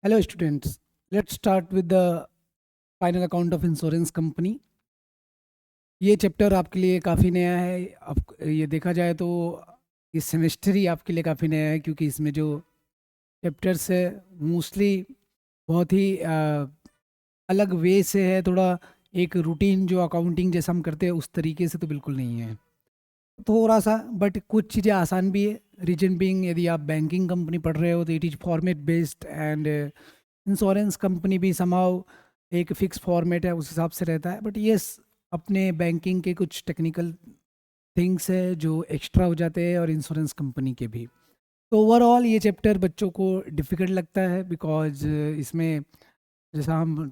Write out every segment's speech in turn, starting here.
Hello students, let's start with the final account of insurance company. ये chapter आपके लिए काफ़ी नया है। आप ये देखा जाए तो इस सेमेस्टर ही आपके लिए काफ़ी नया है, क्योंकि इसमें जो चैप्टर्स है मोस्टली बहुत ही अलग वे से है। थोड़ा एक रूटीन जो अकाउंटिंग जैसा हम करते हैं उस तरीके से तो बिल्कुल नहीं है, थोड़ा सा। बट कुछ चीज़ें आसान भी है। रीजन बीइंग, यदि आप बैंकिंग कंपनी पढ़ रहे हो तो it is format based, and insurance company भी समाव एक फिक्स फॉर्मेट है, उस हिसाब से रहता है। बट यस, अपने बैंकिंग के कुछ टेक्निकल थिंग्स है जो एक्स्ट्रा हो जाते हैं, और इंश्योरेंस कंपनी के भी। तो ओवरऑल ये चैप्टर बच्चों को डिफ़िकल्ट लगता है, बिकॉज इसमें जैसा हम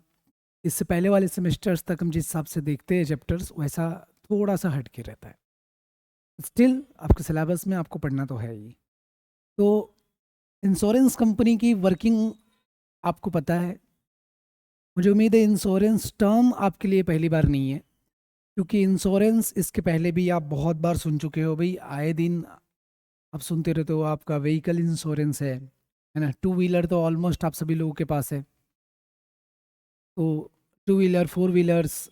इससे पहले वाले सेमेस्टर्स तक हम जिस हिसाब से देखते हैं चैप्टर्स, वैसा थोड़ा सा हट के रहता है। स्टिल आपके सिलेबस में आपको पढ़ना तो है ही। तो इंश्योरेंस कंपनी की वर्किंग आपको पता है। मुझे उम्मीद है इंश्योरेंस टर्म आपके लिए पहली बार नहीं है, क्योंकि इंश्योरेंस इसके पहले भी आप बहुत बार सुन चुके हो भाई। आए दिन आप सुनते रहते हो, आपका व्हीकल इंश्योरेंस है ना। टू व्हीलर तो ऑलमोस्ट आप सभी लोगों के पास है। तो two wheeler, four wheelers,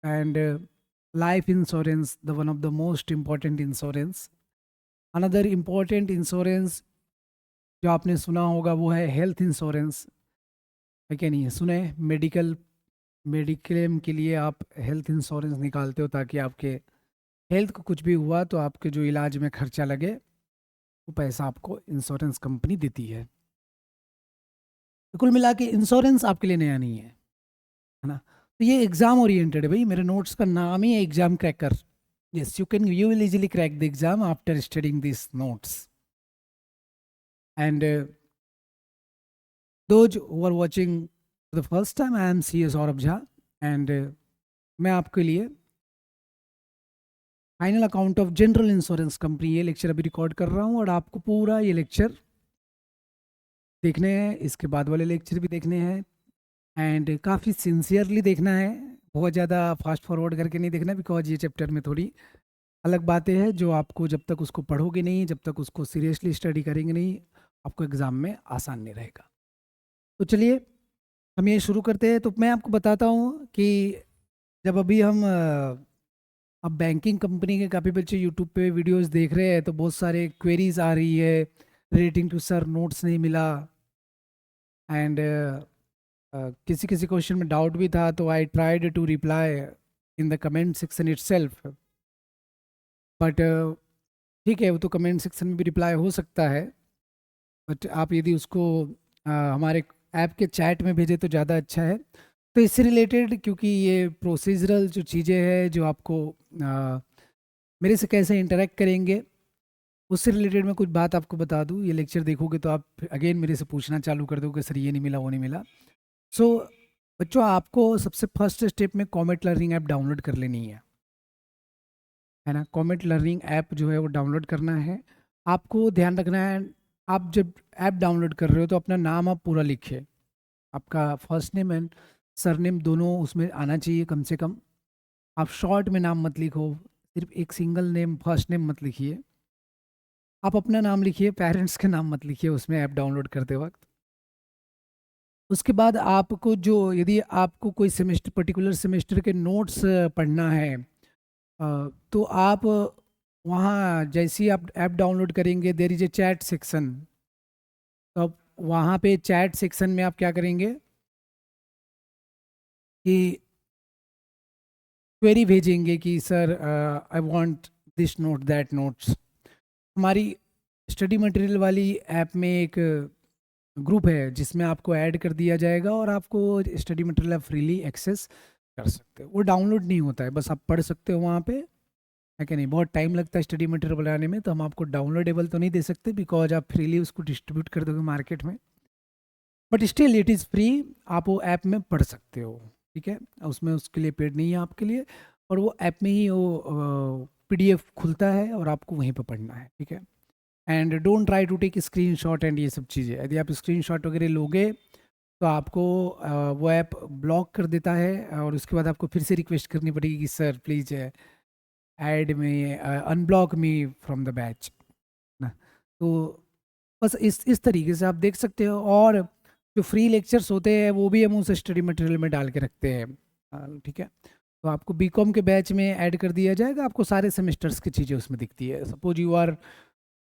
and life insurance, the one of the most important insurance. Another important insurance जो आपने सुना होगा वो है हेल्थ इंश्योरेंस, है क्या? नहीं है? सुने? मेडिक्लेम के लिए आप हेल्थ इंश्योरेंस निकालते हो, ताकि आपके हेल्थ को कुछ भी हुआ तो आपके जो इलाज में खर्चा लगे वो पैसा आपको इंश्योरेंस कंपनी देती है। तो कुल मिला के इंश्योरेंस आपके लिए नया नहीं है ना। तो ये एग्जाम ओरिएंटेड है भाई। मेरे नोट्स का नाम ही है exam cracker. Yes, you will easily crack the exam after studying this notes. And those who are watching the first time, I am C S Saurabh Jha, and मैं आपके लिए final account of general insurance company ये lecture अभी record कर रहा हूँ, और आपको पूरा ये लेक्चर देखने हैं, इसके बाद वाले लेक्चर भी देखने हैं, एंड काफ़ी सिंसियरली देखना है। बहुत ज़्यादा फास्ट फॉरवर्ड करके नहीं देखना, बिकॉज ये चैप्टर में थोड़ी अलग बातें हैं जो आपको जब तक उसको पढ़ोगे नहीं, जब तक उसको सीरियसली स्टडी करेंगे नहीं, आपको एग्ज़ाम में आसान नहीं रहेगा। तो चलिए हम ये शुरू करते हैं। तो मैं आपको बताता हूँ कि जब अभी हम अब बैंकिंग कंपनी के काफ़ी बच्चे यूट्यूब पे वीडियोस देख रहे हैं, तो बहुत सारे क्वेरीज आ रही है रिलेटिंग टू सर नोट्स नहीं मिला, एंड किसी किसी क्वेश्चन में डाउट भी था, तो I tried to reply in the comment section itself. But ठीक है, वो तो कमेंट सेक्शन में भी रिप्लाई हो सकता है, बट आप यदि उसको हमारे ऐप के चैट में भेजें तो ज़्यादा अच्छा है। तो इससे रिलेटेड, क्योंकि ये प्रोसीजरल जो चीज़ें हैं जो आपको मेरे से कैसे इंटरेक्ट करेंगे उससे रिलेटेड मैं कुछ बात आपको बता दूं। ये लेक्चर देखोगे तो आप अगेन मेरे से पूछना चालू कर दोगे, सर ये नहीं मिला, वो नहीं मिला। सो बच्चों, आपको सबसे फर्स्ट स्टेप में कॉमेट लर्निंग ऐप डाउनलोड कर लेनी है ना। कॉमेट लर्निंग ऐप जो है वो डाउनलोड करना है। आपको ध्यान रखना है, आप जब ऐप डाउनलोड कर रहे हो तो अपना नाम आप पूरा लिखिए। आपका फर्स्ट नेम एंड सरनेम दोनों उसमें आना चाहिए कम से कम। आप शॉर्ट में नाम मत लिखो, सिर्फ एक सिंगल नेम फर्स्ट नेम मत लिखिए। आप अपना नाम लिखिए, पेरेंट्स के नाम मत लिखिए उसमें ऐप डाउनलोड करते वक्त। उसके बाद आपको जो, यदि आपको कोई सेमेस्टर, पर्टिकुलर सेमेस्टर के नोट्स पढ़ना है, तो आप वहाँ जैसे ही आप ऐप डाउनलोड करेंगे, there is a chat section. तो अब वहाँ पे चैट सेक्शन में आप क्या करेंगे कि क्वेरी भेजेंगे कि sir I want this note that notes. हमारी स्टडी मटेरियल वाली ऐप में एक ग्रुप है जिसमें आपको ऐड कर दिया जाएगा, और आपको स्टडी मटेरियल आप फ्रीली एक्सेस कर सकते हो। वो डाउनलोड नहीं होता है, बस आप पढ़ सकते हो वहाँ पे, है कि नहीं। बहुत टाइम लगता है स्टडी मटेरियल बनाने में, तो हम आपको डाउनलोडेबल तो नहीं दे सकते, बिकॉज आप फ्रीली उसको डिस्ट्रीब्यूट कर दोगे मार्केट में। But still it is free, आप वो ऐप में पढ़ सकते हो, ठीक है। उसमें उसके लिए पेड नहीं है आपके लिए, और वो ऐप में ही वो पीडीएफ खुलता है और आपको वहीं पर पढ़ना है, ठीक है। And don't try to take screenshot and ये सब चीज़ें। यदि आप स्क्रीन शॉट वगैरह लोगे तो आपको वो ऐप ब्लॉक कर देता है, और उसके बाद आपको फिर से रिक्वेस्ट करनी पड़ेगी कि सर प्लीज़ ऐड में unblock me from the batch ना। तो बस इस तरीके से आप देख सकते हो। और जो फ्री लेक्चर्स होते हैं वो भी हम उस स्टडी मटेरियल में डाल के रखते हैं। ठीक है, तो आपको बीकॉम के बैच में ऐड कर दिया जाएगा, आपको सारे सेमेस्टर्स की चीज़ें उसमें दिखती है। Suppose you are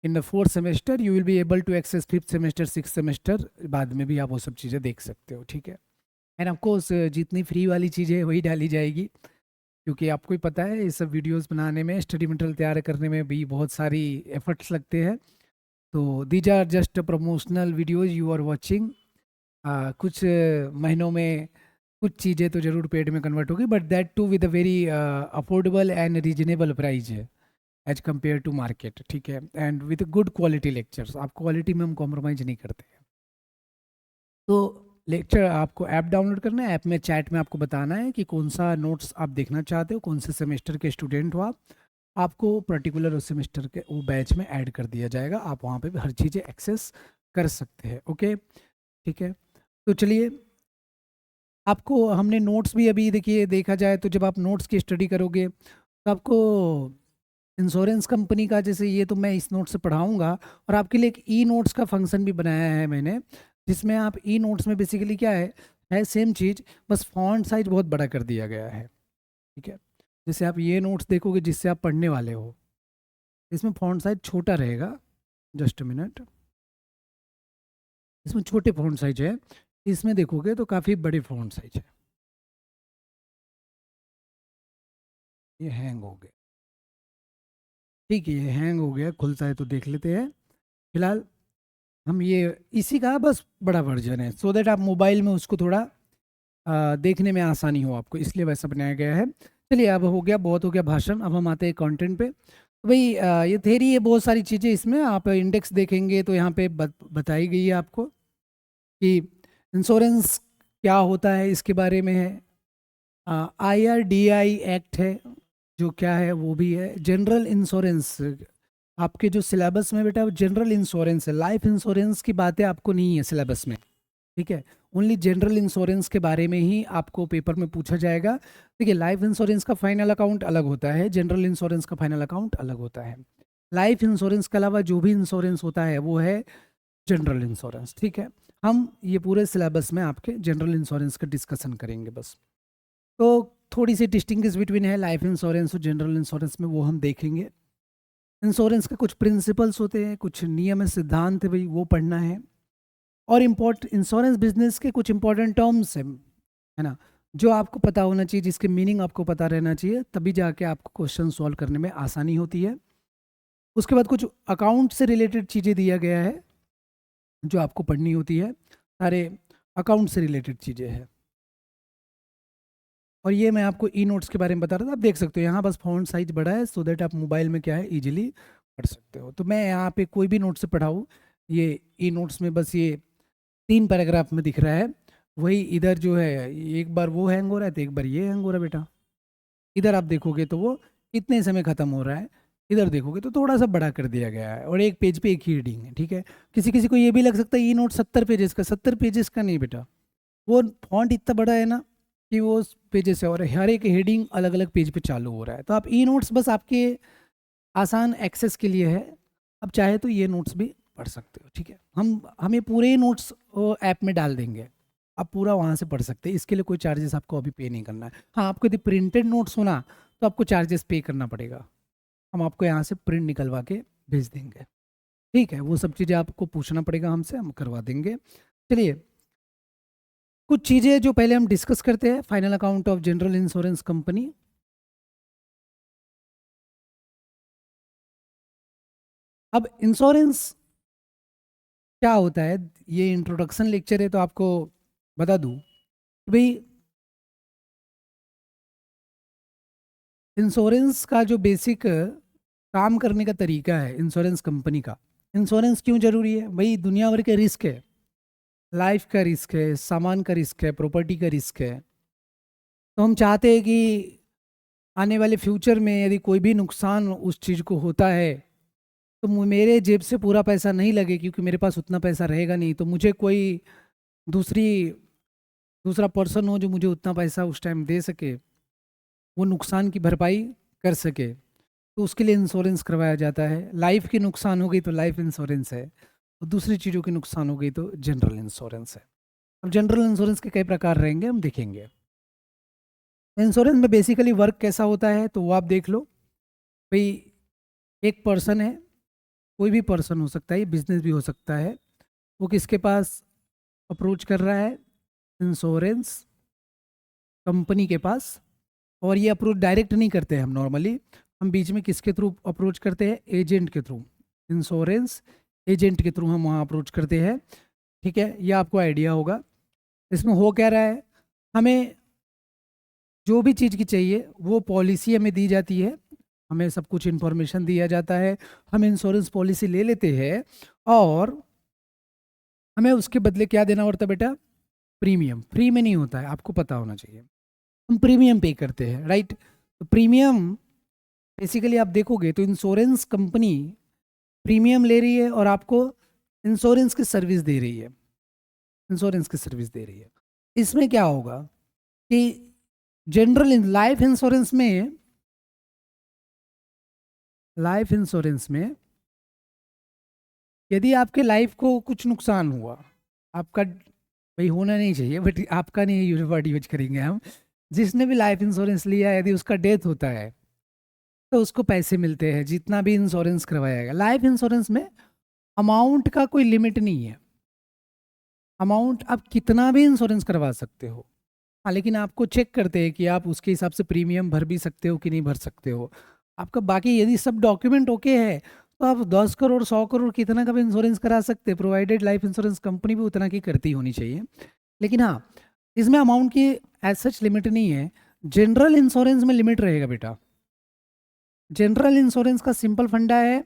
in the 4th semester, you will be able to access 5th semester, 6th semester, बाद में भी आप वो सब चीज़ें देख सकते हो। ठीक है, एंड ऑफकोर्स जितनी फ्री वाली चीज़ें वही डाली जाएगी, क्योंकि आपको ही पता है इस सब वीडियोस बनाने में, स्टडी मटेरियल तैयार करने में भी बहुत सारी एफर्ट्स लगते हैं। तो these are just promotional videos you are watching. कुछ महीनों में कुछ चीज़ें तो ज़रूर पेड में कन्वर्ट होगी, but that too with a very affordable and reasonable price है एज कम्पेयर टू मार्केट। ठीक है, and with good quality lectures, आप क्वालिटी में हम कॉम्प्रोमाइज़ नहीं करते हैं। तो लेक्चर आपको ऐप डाउनलोड करना है, ऐप में चैट में आपको बताना है कि कौन सा नोट्स आप देखना चाहते हो, कौन से सेमेस्टर के स्टूडेंट हो आप, आपको पर्टिकुलर उस सेमेस्टर के वो बैच में ऐड कर दिया जाएगा, आप वहाँ पे भी हर चीज़ें एक्सेस कर सकते हैं। ओके, ठीक है, तो चलिए आपको हमने नोट्स भी अभी देखिए, देखा जाए तो जब आप नोट्स की स्टडी करोगे तो आपको इंश्योरेंस कंपनी का, जैसे ये तो मैं इस नोट से पढ़ाऊँगा, और आपके लिए एक ई नोट्स का फंक्शन भी बनाया है मैंने, जिसमें आप ई नोट्स में बेसिकली क्या है सेम चीज़, बस फॉन्ट साइज बहुत बड़ा कर दिया गया है। ठीक है, जैसे आप ये नोट्स देखोगे जिससे आप पढ़ने वाले हो, इसमें फॉन्ट साइज छोटा रहेगा। जस्ट अ मिनट, इसमें छोटे फॉन्ट साइज है, इसमें देखोगे तो काफ़ी बड़े फॉन्ट साइज है। ये हैंग हो गया, ठीक है, ये हैंग हो गया, खुलता है तो देख लेते हैं। फिलहाल हम ये इसी का बस बड़ा वर्जन है, सो दैट आप मोबाइल में उसको थोड़ा देखने में आसानी हो आपको, इसलिए वैसा बनाया गया है। चलिए, अब हो गया, बहुत हो गया भाषण, अब हम आते हैं कंटेंट पे। तो भाई ये थेरी है, बहुत सारी चीज़ें इसमें, आप इंडेक्स देखेंगे तो यहाँ पे बताई गई है आपको कि इंश्योरेंस क्या होता है, इसके बारे में है। IRDAI एक्ट है, जो क्या है वो भी है। जनरल इंश्योरेंस, आपके जो सिलेबस में बेटा जनरल इंश्योरेंस है, लाइफ इंश्योरेंस की बातें आपको नहीं है सिलेबस में। ठीक है, ओनली जनरल इंश्योरेंस के बारे में ही आपको पेपर में पूछा जाएगा। देखिए, लाइफ इंश्योरेंस का फाइनल अकाउंट अलग होता है, जनरल इंश्योरेंस का फाइनल अकाउंट अलग होता है। लाइफ इंश्योरेंस के अलावा जो भी इंश्योरेंस होता है वो है जनरल इंश्योरेंस। ठीक है, हम ये पूरे सिलेबस में आपके जनरल इंश्योरेंस का डिस्कशन करेंगे बस। तो थोड़ी सी डिस्टिंग्विश बिटवीन है लाइफ इंश्योरेंस और जनरल इंश्योरेंस में, वो हम देखेंगे। इंश्योरेंस के कुछ प्रिंसिपल्स होते हैं, कुछ नियम सिद्धांत है भाई, वो पढ़ना है। और इंश्योरेंस बिजनेस के कुछ इंपॉर्टेंट टर्म्स है ना, जो आपको पता होना चाहिए, जिसके मीनिंग आपको पता रहना चाहिए, तभी जाके आपको क्वेश्चन सॉल्व करने में आसानी होती है। उसके बाद कुछ अकाउंट से रिलेटेड चीज़ें दिया गया है जो आपको पढ़नी होती है, सारे अकाउंट से रिलेटेड चीज़ें हैं। और ये मैं आपको ई नोट्स के बारे में बता रहा था, आप देख सकते हो यहाँ बस फॉन्ट साइज बड़ा है, सो दैट आप मोबाइल में क्या है इजीली पढ़ सकते हो। तो मैं यहाँ पे कोई भी नोट से पढ़ाऊँ, ये ई नोट्स में बस ये 3 पैराग्राफ में दिख रहा है। वही इधर जो है, एक बार वो हैंग हो रहा है तो एक बार ये हैंग हो रहा है बेटा। इधर आप देखोगे तो वो इतने समय ख़त्म हो रहा है, इधर देखोगे तो थोड़ा सा बड़ा कर दिया गया है, और एक पेज पे एक ही हेडिंग है। ठीक है, किसी किसी को ये भी लग सकता है ई नोट 70 पेजेस का, 70 पेजेस का नहीं बेटा, वो फॉन्ट इतना बड़ा है ना कि वो पेजेस है, और हर एक हेडिंग अलग अलग पेज पे चालू हो रहा है। तो आप ई नोट्स बस आपके आसान एक्सेस के लिए है, अब चाहे तो ये नोट्स भी पढ़ सकते हो। ठीक है, हमें पूरे नोट्स ऐप में डाल देंगे, आप पूरा वहाँ से पढ़ सकते हैं, इसके लिए कोई चार्जेस आपको अभी पे नहीं करना है। हाँ, आपको यदि प्रिंटेड नोट्स होना तो आपको चार्जेस पे करना पड़ेगा, हम आपको यहाँ से प्रिंट निकलवा के भेज देंगे। ठीक है, वो सब चीज़ें आपको पूछना पड़ेगा हमसे, हम करवा देंगे। चलिए, कुछ चीज़ें जो पहले हम डिस्कस करते हैं, final account of general insurance company. अब इंश्योरेंस क्या होता है, ये इंट्रोडक्शन लेक्चर है तो आपको बता दूं भाई, इंश्योरेंस का जो बेसिक काम करने का तरीका है इंश्योरेंस कंपनी का। इंश्योरेंस क्यों जरूरी है भाई, दुनिया भर के रिस्क है, लाइफ का रिस्क है, सामान का रिस्क है, प्रॉपर्टी का रिस्क है। तो हम चाहते हैं कि आने वाले फ्यूचर में यदि कोई भी नुकसान उस चीज़ को होता है तो मेरे जेब से पूरा पैसा नहीं लगे, क्योंकि मेरे पास उतना पैसा रहेगा नहीं, तो मुझे कोई दूसरी दूसरा पर्सन हो जो मुझे उतना पैसा उस टाइम दे सके, वो नुकसान की भरपाई कर सके, तो उसके लिए इंश्योरेंस करवाया जाता है। लाइफ की नुकसान हो गई तो लाइफ इंश्योरेंस है, और दूसरी चीज़ों की नुकसान हो गई तो जनरल इंश्योरेंस है। अब जनरल इंश्योरेंस के कई प्रकार रहेंगे, हम देखेंगे। इंश्योरेंस में बेसिकली वर्क कैसा होता है तो वो आप देख लो भाई। एक पर्सन है, कोई भी पर्सन हो सकता है, ये बिजनेस भी हो सकता है, वो किसके पास अप्रोच कर रहा है? इंश्योरेंस कंपनी के पास। और ये अप्रोच डायरेक्ट नहीं करते हैं हम नॉर्मली, हम बीच में किसके थ्रू अप्रोच करते हैं? एजेंट के थ्रू। इंश्योरेंस एजेंट के थ्रू हम वहाँ अप्रोच करते हैं। ठीक है, ये आपको आइडिया होगा। इसमें हो क्या रहा है, हमें जो भी चीज़ की चाहिए वो पॉलिसी हमें दी जाती है, हमें सब कुछ इन्फॉर्मेशन दिया जाता है, हम इंश्योरेंस पॉलिसी ले लेते हैं और हमें उसके बदले क्या देना पड़ता है बेटा? प्रीमियम। फ्री में नहीं होता है, आपको पता होना चाहिए, हम प्रीमियम पे करते हैं, राइट? तो प्रीमियम बेसिकली आप देखोगे तो इंश्योरेंस कंपनी प्रीमियम ले रही है और आपको इंश्योरेंस की सर्विस दे रही है, इंश्योरेंस की सर्विस दे रही है। इसमें क्या होगा कि जनरल लाइफ इंश्योरेंस में, लाइफ इंश्योरेंस में यदि आपके लाइफ को कुछ नुकसान हुआ, आपका भाई होना नहीं चाहिए बट आपका नहीं वर्ड यूज करेंगे हम, जिसने भी लाइफ इंश्योरेंस लिया यदि उसका डेथ होता है तो उसको पैसे मिलते हैं जितना भी इंश्योरेंस करवाया गया। लाइफ इंश्योरेंस में अमाउंट का कोई लिमिट नहीं है, अमाउंट आप कितना भी इंश्योरेंस करवा सकते हो। हाँ, लेकिन आपको चेक करते हैं कि आप उसके हिसाब से प्रीमियम भर भी सकते हो कि नहीं भर सकते हो। आपका बाकी यदि सब डॉक्यूमेंट ओके है तो आप 10 करोड़ 100 करोड़ कितना का भी इंश्योरेंस करा सकते हैं, प्रोवाइडेड लाइफ इंश्योरेंस कंपनी भी उतना की करती होनी चाहिए। लेकिन हाँ, इसमें अमाउंट की एज सच लिमिट नहीं है। जनरल इंश्योरेंस में लिमिट रहेगा बेटा। जनरल इंश्योरेंस का सिंपल फंडा है,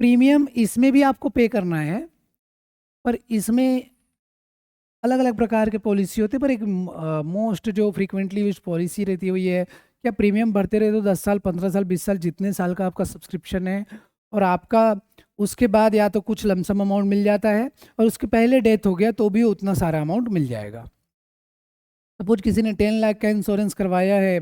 प्रीमियम इसमें भी आपको पे करना है, पर इसमें अलग अलग प्रकार के पॉलिसी होते हैं, पर एक मोस्ट जो फ्रीक्वेंटली यूज पॉलिसी रहती है वो ये है कि आप प्रीमियम भरते रहे तो 10 साल 15 साल 20 साल जितने साल का आपका सब्सक्रिप्शन है, और आपका उसके बाद या तो कुछ लमसम अमाउंट मिल जाता है और उसके पहले डेथ हो गया तो भी उतना सारा अमाउंट मिल जाएगा। सपोज किसी ने 10 लाख का इंश्योरेंस करवाया है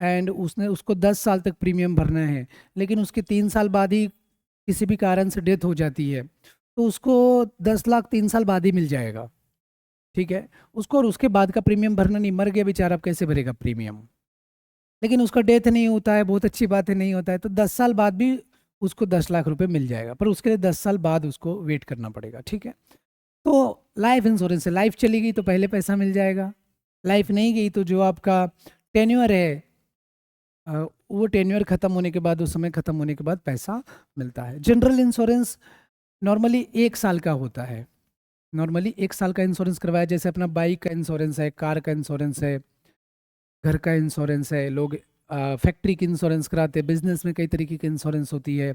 एंड उसने उसको 10 साल तक प्रीमियम भरना है, लेकिन उसके 3 साल बाद ही किसी भी कारण से डेथ हो जाती है तो उसको 10 लाख 3 साल बाद ही मिल जाएगा। ठीक है, उसको और उसके बाद का प्रीमियम भरना नहीं, मर गया बेचारा, अब कैसे भरेगा प्रीमियम? लेकिन उसका डेथ नहीं होता है, बहुत अच्छी बात है, नहीं होता है तो 10 साल बाद भी उसको 10 लाख रुपए मिल जाएगा, पर उसके लिए 10 साल बाद उसको वेट करना पड़ेगा। ठीक है, तो लाइफ इंश्योरेंस है, लाइफ चली गई तो पहले पैसा मिल जाएगा, लाइफ नहीं गई तो जो आपका टेन्योर है वो टेन्योर खत्म होने के बाद, उस समय खत्म होने के बाद पैसा मिलता है। जनरल इंश्योरेंस नॉर्मली 1 साल का होता है, नॉर्मली 1 साल का इंश्योरेंस करवाया, जैसे अपना बाइक का इंश्योरेंस है, कार का इंश्योरेंस है, घर का इंश्योरेंस है, लोग फैक्ट्री की इंश्योरेंस कराते हैं, बिजनेस में कई तरीके की इंश्योरेंस होती है,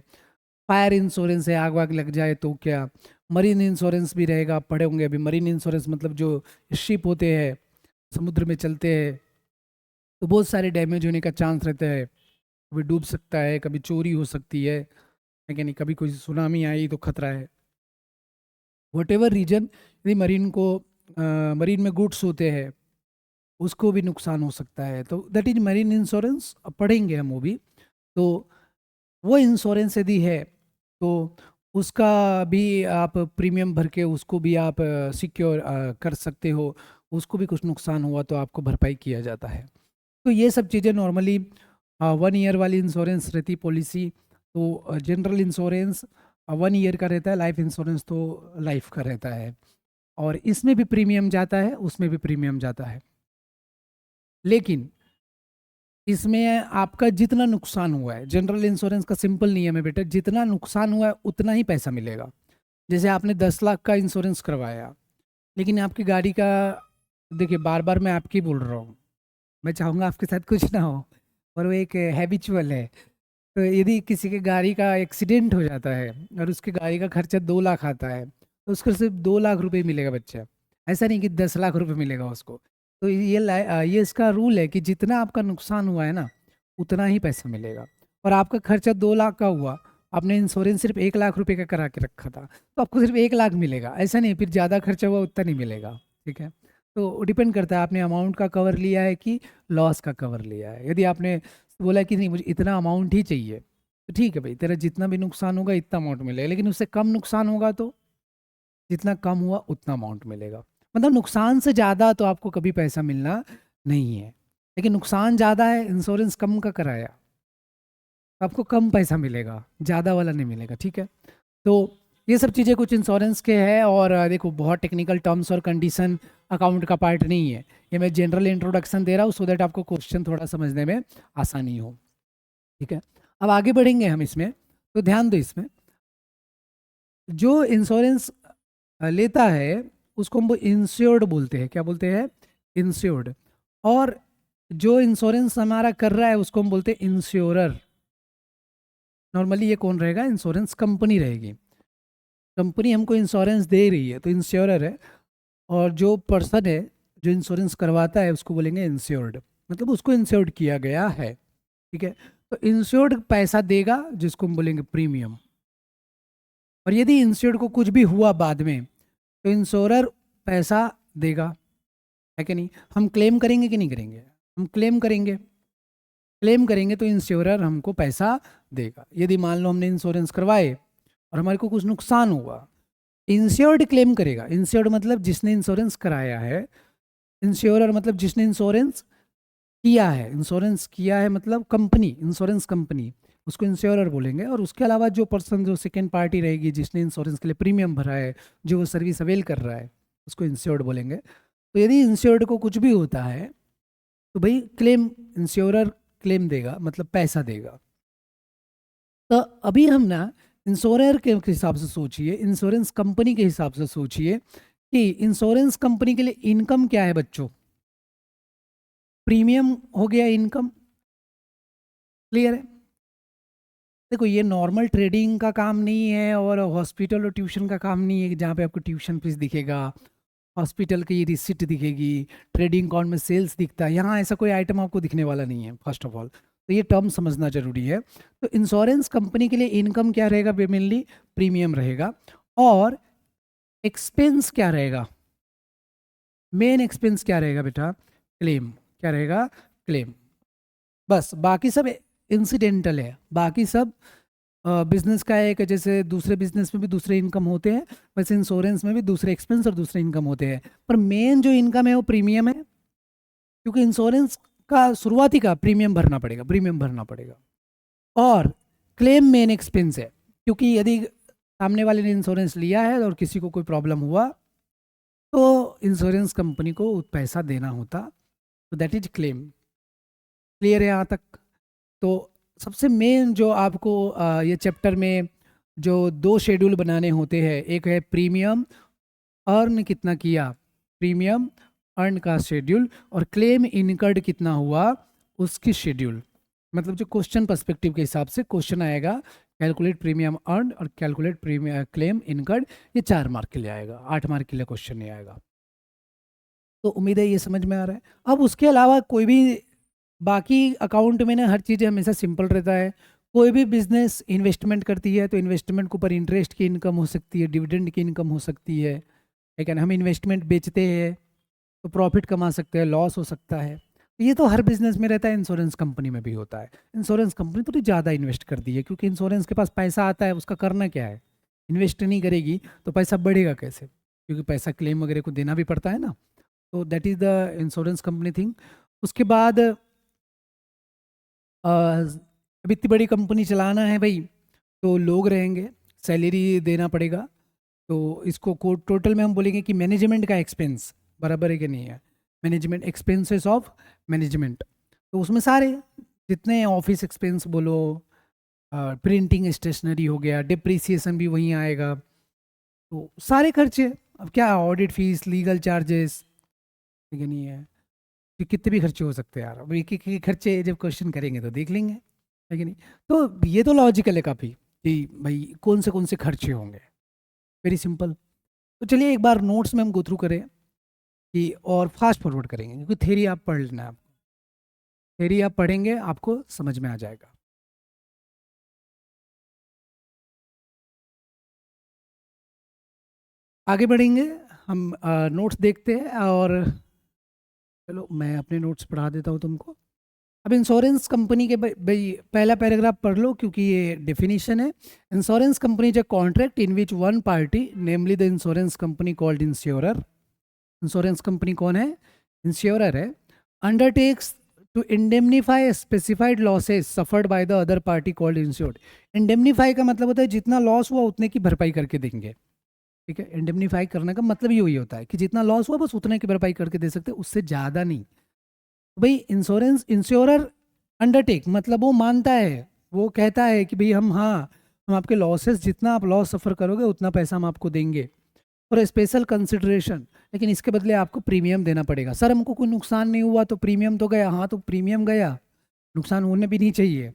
फायर इंश्योरेंस है, आग वाग लग जाए तो क्या, मरीन इंश्योरेंस भी रहेगा, आप पढ़े होंगे अभी। मरीन इंश्योरेंस मतलब जो शिप होते हैं समुद्र में चलते हैं तो बहुत सारे डैमेज होने का चांस रहता है, कभी डूब सकता है, कभी चोरी हो सकती है कि नहीं, कभी कोई सुनामी आई तो खतरा है। वट एवर रीजन, यदि मरीन को मरीन में गुड्स होते हैं उसको भी नुकसान हो सकता है, तो दैट इज मरीन इंश्योरेंस, अब पढ़ेंगे हम वो भी। तो वो इंश्योरेंस यदि है तो उसका भी आप प्रीमियम भर के उसको भी आप सिक्योर कर सकते हो, उसको भी कुछ नुकसान हुआ तो आपको भरपाई किया जाता है। तो ये सब चीज़ें नॉर्मली 1 ईयर वाली इंश्योरेंस रहती पॉलिसी, तो जनरल इंश्योरेंस 1 ईयर का रहता है, लाइफ इंश्योरेंस तो लाइफ का रहता है, और इसमें भी प्रीमियम जाता है उसमें भी प्रीमियम जाता है। लेकिन इसमें आपका जितना नुकसान हुआ है, जनरल इंश्योरेंस का सिंपल नियम है बेटा, जितना नुकसान हुआ है उतना ही पैसा मिलेगा। जैसे आपने 10 लाख का इंश्योरेंस करवाया, लेकिन आपकी गाड़ी का, देखिए बार बार मैं आपकी बोल रहा हूँ, मैं चाहूँगा आपके साथ कुछ ना हो, और वो एक हैबिचुअल है। तो यदि किसी की गाड़ी का एक्सीडेंट हो जाता है और उसकी गाड़ी का खर्चा 2 लाख आता है तो उसको सिर्फ 2 लाख रुपए मिलेगा बच्चा, ऐसा नहीं कि 10 लाख रुपए मिलेगा उसको। तो ये इसका रूल है कि जितना आपका नुकसान हुआ है ना उतना ही पैसा मिलेगा, और आपका खर्चा 2 लाख का हुआ, आपने इंश्योरेंस सिर्फ 1 लाख रुपए का करा के रखा था तो आपको सिर्फ 1 लाख मिलेगा, ऐसा नहीं फिर ज़्यादा खर्चा हुआ उतना नहीं मिलेगा। ठीक है, तो डिपेंड करता है आपने अमाउंट का कवर लिया है कि लॉस का कवर लिया है। यदि आपने बोला कि नहीं मुझे इतना अमाउंट ही चाहिए तो ठीक है भाई, तेरा जितना भी नुकसान होगा इतना अमाउंट मिलेगा, लेकिन उससे कम नुकसान होगा तो जितना कम हुआ उतना अमाउंट मिलेगा। मतलब नुकसान से ज़्यादा तो आपको कभी पैसा मिलना नहीं है, लेकिन नुकसान ज़्यादा है, इंश्योरेंस कम का कराया तो आपको कम पैसा मिलेगा, ज़्यादा वाला नहीं मिलेगा, ठीक है। तो ये सब चीज़ें कुछ इंश्योरेंस के हैं, और देखो बहुत टेक्निकल टर्म्स और कंडीशन अकाउंट का पार्ट नहीं है, ये मैं जनरल इंट्रोडक्शन दे रहा हूँ सो दैट आपको क्वेश्चन थोड़ा समझने में आसानी हो, ठीक है। अब आगे बढ़ेंगे हम इसमें, तो ध्यान दो इसमें, जो इंश्योरेंस लेता है उसको हम इंश्योर्ड बोलते हैं, क्या बोलते हैं, इंश्योर्ड। और जो इंश्योरेंस हमारा कर रहा है उसको हम बोलते हैं इंश्योरर। नॉर्मली ये कौन रहेगा, इंश्योरेंस कंपनी रहेगी, कंपनी हमको इंश्योरेंस दे रही है तो इंश्योरर है, और जो पर्सन है जो इंश्योरेंस करवाता है उसको बोलेंगे इंश्योर्ड, मतलब उसको इंश्योर्ड किया गया है, ठीक है। तो इंश्योर्ड पैसा देगा जिसको हम बोलेंगे प्रीमियम, और यदि इंश्योर्ड को कुछ भी हुआ बाद में तो इंश्योरर पैसा देगा, है कि नहीं। हम क्लेम करेंगे कि नहीं करेंगे, हम क्लेम करेंगे, क्लेम करेंगे तो इंश्योरर हमको पैसा देगा। यदि मान लो हमने इंश्योरेंस करवाए और हमारे को कुछ नुकसान हुआ, इंश्योर्ड क्लेम करेगा, इंश्योर्ड मतलब जिसने इंश्योरेंस कराया है, इंश्योरर मतलब जिसने इंश्योरेंस किया है, इंश्योरेंस किया है मतलब कंपनी, इंश्योरेंस कंपनी, उसको इंश्योरर बोलेंगे। और उसके अलावा जो पर्सन, जो सेकेंड पार्टी रहेगी जिसने इंश्योरेंस के लिए प्रीमियम भरा है, जो वो सर्विस अवेल कर रहा है, उसको इंश्योर्ड बोलेंगे। तो यदि इंश्योर्ड को कुछ भी होता है तो भाई क्लेम, इंश्योरर क्लेम देगा मतलब पैसा देगा। तो अभी हम ना इंश्योरर के हिसाब से सोचिए, इंश्योरेंस कंपनी के हिसाब से सोचिए कि इंश्योरेंस कंपनी के लिए इनकम क्या है बच्चों, प्रीमियम हो गया इनकम, क्लियर है। देखो ये नॉर्मल ट्रेडिंग का काम नहीं है, और हॉस्पिटल और ट्यूशन का काम नहीं है कि जहाँ पे आपको ट्यूशन फीस दिखेगा, हॉस्पिटल की रिसिप्ट दिखेगी, ट्रेडिंग अकाउंट में सेल्स दिखता है, यहाँ ऐसा कोई आइटम आपको दिखने वाला नहीं है फर्स्ट ऑफ ऑल, तो ये टर्म समझना जरूरी है। तो इंश्योरेंस कंपनी के लिए इनकम क्या रहेगा, मेनली प्रीमियम रहेगा, और एक्सपेंस क्या रहेगा, मेन एक्सपेंस क्या रहेगा बेटा, क्लेम, क्या रहेगा, क्लेम। बस बाकी सब इंसिडेंटल है, बाकी सब बिजनेस का एक, जैसे दूसरे बिजनेस में भी दूसरे इनकम होते हैं, वैसे इंश्योरेंस में भी दूसरे एक्सपेंस और दूसरे इनकम होते हैं, पर मेन जो इनकम है वो प्रीमियम है, क्योंकि इंश्योरेंस का शुरुआती का प्रीमियम भरना पड़ेगा, प्रीमियम भरना पड़ेगा। और क्लेम मेन एक्सपेंस है, क्योंकि यदि सामने वाले ने इंश्योरेंस लिया है और किसी को कोई प्रॉब्लम हुआ तो इंश्योरेंस कंपनी को पैसा देना होता, तो दैट इज क्लेम, क्लियर है यहाँ तक। तो सबसे मेन जो आपको ये चैप्टर में जो दो शेड्यूल बनाने होते हैं, एक है प्रीमियम अर्न कितना किया, प्रीमियम अर्न का शेड्यूल, और क्लेम इनकर्ड कितना हुआ उसकी शेड्यूल। मतलब जो क्वेश्चन पर्सपेक्टिव के हिसाब से क्वेश्चन आएगा, कैलकुलेट प्रीमियम अर्न और कैलकुलेट प्रीमियम क्लेम इनकर्ड, ये 4 मार्क के लिए आएगा, 8 मार्क के लिए क्वेश्चन नहीं आएगा। तो उम्मीद है ये समझ में आ रहा है। अब उसके अलावा कोई भी बाकी अकाउंट में ना हर चीज़ हमेशा सिंपल रहता है। कोई भी बिजनेस इन्वेस्टमेंट करती है तो इन्वेस्टमेंट के ऊपर इंटरेस्ट की इनकम हो सकती है, डिविडेंड की इनकम हो सकती है, लेकिन हम इन्वेस्टमेंट बेचते हैं तो प्रॉफिट कमा सकते हैं, लॉस हो सकता है। ये तो हर बिजनेस में रहता है, इंश्योरेंस कंपनी में भी होता है। इंश्योरेंस कंपनी थोड़ी ज़्यादा इन्वेस्ट करती है, क्योंकि इंश्योरेंस के पास पैसा आता है, उसका करना क्या है, इन्वेस्ट नहीं करेगी तो पैसा बढ़ेगा कैसे, क्योंकि पैसा क्लेम वगैरह को देना भी पड़ता है ना। तो that is the insurance company thing. उसके बाद अब इतनी बड़ी कंपनी चलाना है भाई, तो लोग रहेंगे, सैलरी देना पड़ेगा, तो इसको को टोटल में हम बोलेंगे कि मैनेजमेंट का एक्सपेंस, बराबर है कि नहीं है, मैनेजमेंट एक्सपेंसेस ऑफ मैनेजमेंट। तो उसमें सारे जितने ऑफिस एक्सपेंस बोलो, प्रिंटिंग स्टेशनरी हो गया, डिप्रिसिएशन भी वहीं आएगा, तो सारे खर्चे। अब क्या ऑडिट फीस, लीगल चार्जेस, ठीक है नहीं है कि कितने भी खर्चे हो सकते हैं यार, अब एक एक खर्चे जब क्वेश्चन करेंगे तो देख लेंगे, है कि नहीं। तो ये तो लॉजिकल है काफ़ी कि भाई कौन से खर्चे होंगे, वेरी सिंपल। तो चलिए एक बार नोट्स में हम गो थ्रू करें कि, और फास्ट फॉरवर्ड करेंगे, क्योंकि थेरी आप पढ़ लेना है, थेरी आप पढ़ेंगे आपको समझ में आ जाएगा। आगे बढ़ेंगे हम, नोट्स देखते हैं, और चलो मैं अपने नोट्स पढ़ा देता हूँ तुमको। अब इंश्योरेंस कंपनी के भाई पहला पैराग्राफ पढ़ लो, क्योंकि ये डेफिनेशन है। Insurance company is a contract in which one party, namely the insurance company called insurer, insurance company कौन है? इंश्योरर है। Undertakes to indemnify specified losses suffered by the other party called insured. Indemnify का मतलब होता है जितना loss हुआ उतने की भरपाई करके देंगे, ठीक है। इंडेमनीफाई करने का मतलब ही वही होता है कि जितना लॉस हुआ बस उतने की भरपाई करके दे सकते हैं, उससे ज़्यादा नहीं। भाई इंश्योरेंस, इंश्योरर अंडरटेक मतलब वो मानता है, वो कहता है कि भाई हम आपके लॉसेस, जितना आप लॉस सफ़र करोगे उतना पैसा हम आपको देंगे और स्पेशल कंसिडरेशन, लेकिन इसके बदले आपको प्रीमियम देना पड़ेगा। सर हमको कोई नुकसान नहीं हुआ तो प्रीमियम तो गया, हाँ तो प्रीमियम गया, नुकसान होने भी नहीं चाहिए।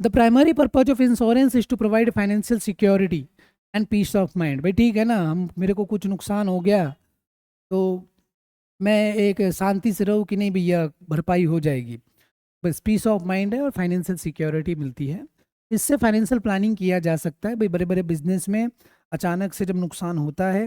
The primary purpose of insurance is to provide financial security and peace of mind. भाई ठीक है ना, हम मेरे को कुछ नुकसान हो गया तो मैं एक शांति से रहूँ कि नहीं भैया भरपाई हो जाएगी, बस पीस ऑफ माइंड है और फाइनेंशियल सिक्योरिटी मिलती है। इससे फाइनेंशियल प्लानिंग किया जा सकता है। भाई बड़े बड़े बिजनेस में अचानक से जब नुकसान होता है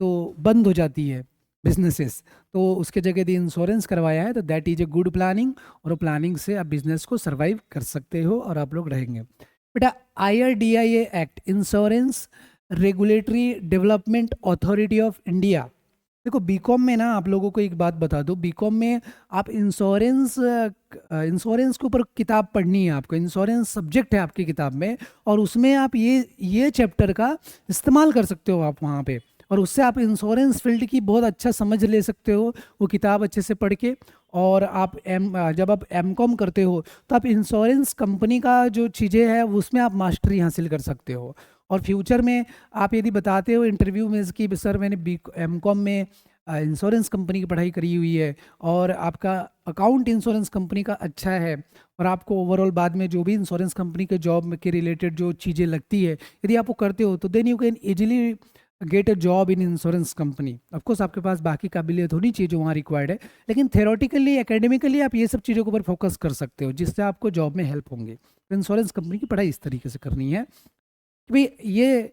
तो बंद हो जाती है बिजनेसेस, तो उसके जगह यदि इंश्योरेंस करवाया है तो that is a good planning, और प्लानिंग से आप बिजनेस को सर्वाइव कर सकते हो और आप लोग रहेंगे। बेटा IRDAI act, insurance regulatory development authority of India. देखो बीकॉम में ना आप लोगों को एक बात बता दो, बीकॉम में आप इंश्योरेंस इंश्योरेंस के ऊपर किताब पढ़नी है, आपको इंश्योरेंस सब्जेक्ट है आपकी किताब में, और उसमें आप ये चैप्टर का इस्तेमाल कर सकते हो आप वहाँ पे, और उससे आप इंश्योरेंस फील्ड की बहुत अच्छा समझ ले सकते हो वो किताब अच्छे से पढ़ के। और आप जब आप एमकॉम करते हो तो आप इंश्योरेंस कंपनी का जो चीज़ें हैं उसमें आप मास्टरी हासिल कर सकते हो। और फ्यूचर में आप यदि बताते हो इंटरव्यू में कि सर मैंने एमकॉम में इंश्योरेंस कंपनी की पढ़ाई करी हुई है और आपका अकाउंट इंश्योरेंस कंपनी का अच्छा है, और आपको ओवरऑल बाद में जो भी इंश्योरेंस कंपनी के जॉब के रिलेटेड जो चीज़ें लगती है यदि आप वो करते हो तो then you can easily get a job in insurance company. Of course आपके पास बाकी काबिलियत होनी चाहिए जो वहाँ रिक्वायर्ड है, लेकिन थेरोटिकली एकेडमिकली आप ये सब चीज़ों के ऊपर फोकस कर सकते हो जिससे आपको जॉब में हेल्प होंगे। तो इंश्योरेंस कंपनी की पढ़ाई इस तरीके से करनी है कि भाई ये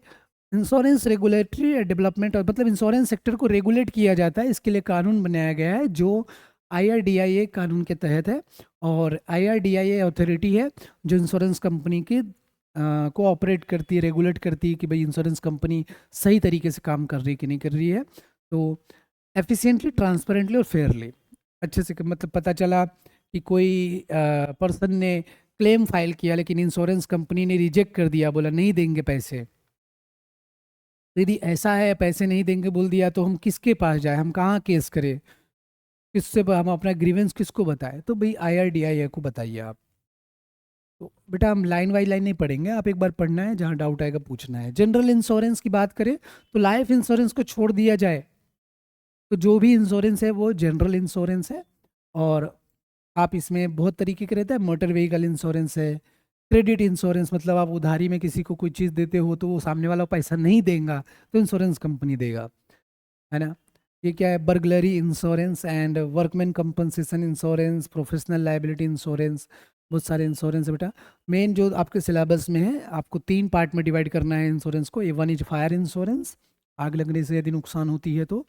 इंश्योरेंस रेगुलेटरी डेवलपमेंट, और मतलब इंश्योरेंस सेक्टर को रेगुलेट किया जाता है, इसके लिए कानून बनाया गया है जो IRDAI कानून के तहत है। और IRDAI अथॉरिटी है जो इंश्योरेंस कंपनी की को ऑपरेट करती है, रेगुलेट करती है कि भाई इंश्योरेंस कंपनी सही तरीके से काम कर रही है कि नहीं कर रही है। तो एफिशिएंटली, ट्रांसपेरेंटली और फेयरली अच्छे से, मतलब पता चला कि कोई पर्सन ने क्लेम फाइल किया लेकिन इंश्योरेंस कंपनी ने रिजेक्ट कर दिया, बोला नहीं देंगे पैसे, तो यदि ऐसा है पैसे नहीं देंगे बोल दिया तो हम किसके पास जाए, हम कहाँ केस करें, किससे हम अपना ग्रीवेंस किसको बताएं? तो भाई IRDAI को बताइए आप। तो बेटा हम लाइन बाई लाइन नहीं पढ़ेंगे, आप एक बार पढ़ना है, जहाँ डाउट आएगा पूछना है। जनरल इंश्योरेंस की बात करें तो लाइफ इंश्योरेंस को छोड़ दिया जाए तो जो भी इंश्योरेंस है वो जनरल इंश्योरेंस है, और आप इसमें बहुत तरीके के रहते हैं। मोटर व्हीकल इंश्योरेंस है, क्रेडिट इंश्योरेंस मतलब आप उधारी में किसी को कोई चीज़ देते हो तो वो सामने वाला पैसा नहीं देगा तो इंश्योरेंस कंपनी देगा, है ना। ये क्या है? Burglary insurance and workman compensation insurance, professional liability insurance, बहुत सारे इंश्योरेंस है बेटा। मेन जो आपके सिलेबस में है आपको 3 पार्ट में डिवाइड करना है इंश्योरेंस को। A1 इज फायर इंश्योरेंस, आग लगने से यदि नुकसान होती है तो।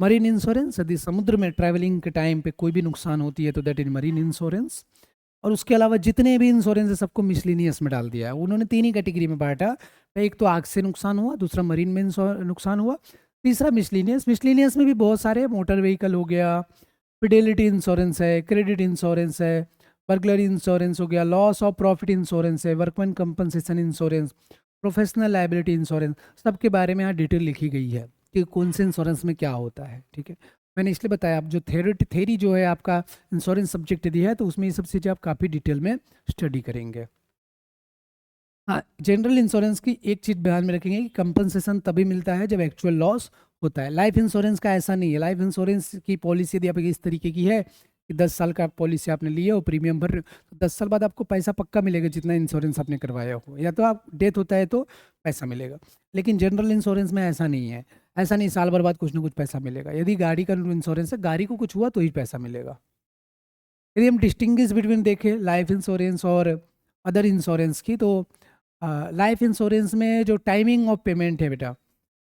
मरीन इंश्योरेंस, यदि समुद्र में ट्रैवलिंग के टाइम पे कोई भी नुकसान होती है तो दैट इज मरीन इंश्योरेंस। और उसके अलावा जितने भी इंश्योरेंस है सबको मिसलिनियस में डाल दिया है उन्होंने, 3 ही कैटेगरी में बांटा। एक तो आग से नुकसान हुआ, दूसरा मरीन में नुकसान हुआ, तीसरा मिसलिनियस। मिसलिनियस में भी बहुत सारे, मोटर व्हीकल हो गया, फिडेलिटी इंश्योरेंस है, क्रेडिट इंश्योरेंस है, बर्गलरी इंश्योरेंस हो गया, लॉस ऑफ प्रॉफिट इंश्योरेंस है, workman compensation insurance, professional liability insurance, सबके बारे में यहाँ डिटेल लिखी गई है कि कौन से इंश्योरेंस में क्या होता है, ठीक है। मैंने इसलिए बताया, आप जो थेरी जो है आपका इंश्योरेंस सब्जेक्ट दिया है तो उसमें ये सब चीज़ें आप काफ़ी डिटेल में स्टडी करेंगे। हाँ, जनरल इंश्योरेंस की एक चीज़ ध्यान में रखेंगे कि कंपनसेशन तभी मिलता है जब एक्चुअल लॉस होता है। लाइफ इंश्योरेंस का ऐसा नहीं है। लाइफ इंश्योरेंस की पॉलिसी यदि आपकी इस तरीके की है कि 10 साल का पॉलिसी आपने लिया और प्रीमियम भर रहे हो तो 10 साल बाद आपको पैसा पक्का मिलेगा जितना इंश्योरेंस आपने करवाया हो, या तो आप डेथ होता है तो पैसा मिलेगा। लेकिन जनरल इंश्योरेंस में ऐसा नहीं है, ऐसा नहीं साल भर बाद कुछ ना कुछ पैसा मिलेगा। यदि गाड़ी का इंश्योरेंस है, गाड़ी को कुछ हुआ तो ही पैसा मिलेगा। यदि हम डिस्टिंग्विश बिटवीन देखें लाइफ इंश्योरेंस और अदर इंश्योरेंस की, तो लाइफ इंश्योरेंस में जो टाइमिंग ऑफ पेमेंट है बेटा,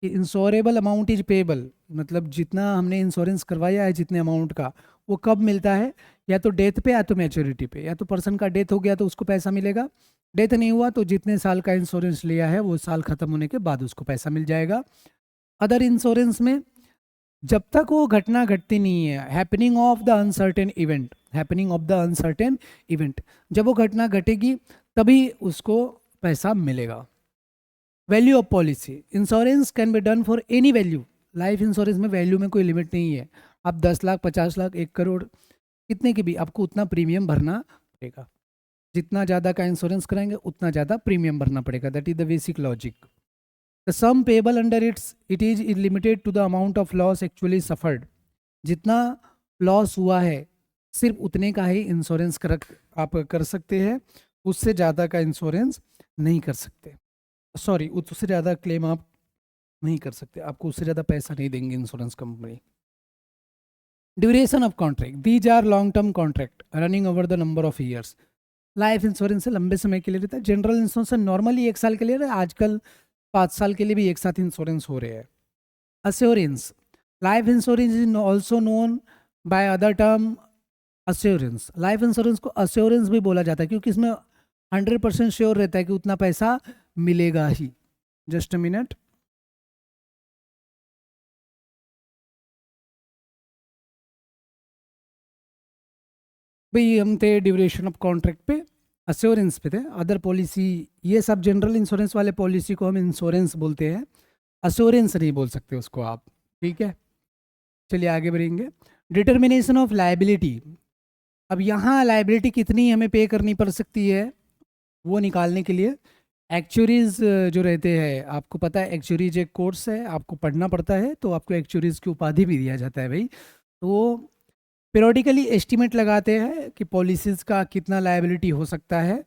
कि इंश्योरेबल अमाउंट इज पेएबल, मतलब जितना हमने इंश्योरेंस करवाया है जितने अमाउंट का वो कब मिलता है, या तो डेथ पे या तो मैच्योरिटी पे। या तो पर्सन का डेथ हो गया तो उसको पैसा मिलेगा, डेथ नहीं हुआ तो जितने साल का इंश्योरेंस लिया है वो साल खत्म होने के बाद उसको पैसा मिल जाएगा। अदर इंश्योरेंस में जब तक वो घटना घटती नहीं है, happening of the uncertain event, happening of the uncertain event, जब वो घटना घटेगी तभी उसको पैसा मिलेगा। Value of policy, insurance can be done for any value. Life insurance में वैल्यू में कोई लिमिट नहीं है, आप 10 लाख 50 लाख 1 करोड़ कितने की भी आपको उतना प्रीमियम भरना पड़ेगा। जितना ज़्यादा का इंश्योरेंस कराएंगे उतना ज़्यादा प्रीमियम भरना पड़ेगा। That is the basic logic. The sum payable under it is limited to the amount of loss actually suffered. जितना लॉस हुआ है सिर्फ उतने का ही इंश्योरेंस आप कर सकते हैं, उससे ज़्यादा का इंश्योरेंस नहीं कर सकते। सॉरी, उससे ज़्यादा क्लेम आप नहीं कर सकते, आपको उससे ज़्यादा पैसा नहीं देंगे insurance company. Duration of contract, these are long term contract running over the number of years. Life insurance से लंबे समय के लिए रहता है, जनरल इंश्योरेंस से नॉर्मली 1 साल के लिए रहता है, आजकल 5 साल के लिए भी एक साथ इंश्योरेंस हो रहे हैं। Assurance, life insurance is also known by other term assurance. Life insurance को अश्योरेंस भी बोला जाता है क्योंकि इसमें 100% श्योर रहता है कि उतना पैसा मिलेगा ही। जस्ट अ मिनट, भाई हम थे ड्यूरेशन ऑफ कॉन्ट्रैक्ट पे, अश्योरेंस पे थे। अदर पॉलिसी, ये सब जनरल इंश्योरेंस वाले पॉलिसी को हम इंश्योरेंस बोलते हैं, अश्योरेंस नहीं बोल सकते उसको आप, ठीक है। चलिए आगे बढ़ेंगे। डिटर्मिनेशन ऑफ लायबिलिटी, अब यहाँ लायबिलिटी कितनी हमें पे करनी पड़ सकती है वो निकालने के लिए एक्चुरीज जो रहते हैं, आपको पता है एक्चुरीज एक कोर्स है, आपको पढ़ना पड़ता है, तो आपको एक्चुरीज की उपाधि भी दिया जाता है भाई। तो पेरियोडिकली एस्टिमेट लगाते हैं कि पॉलिसीज़ का कितना लायबिलिटी हो सकता है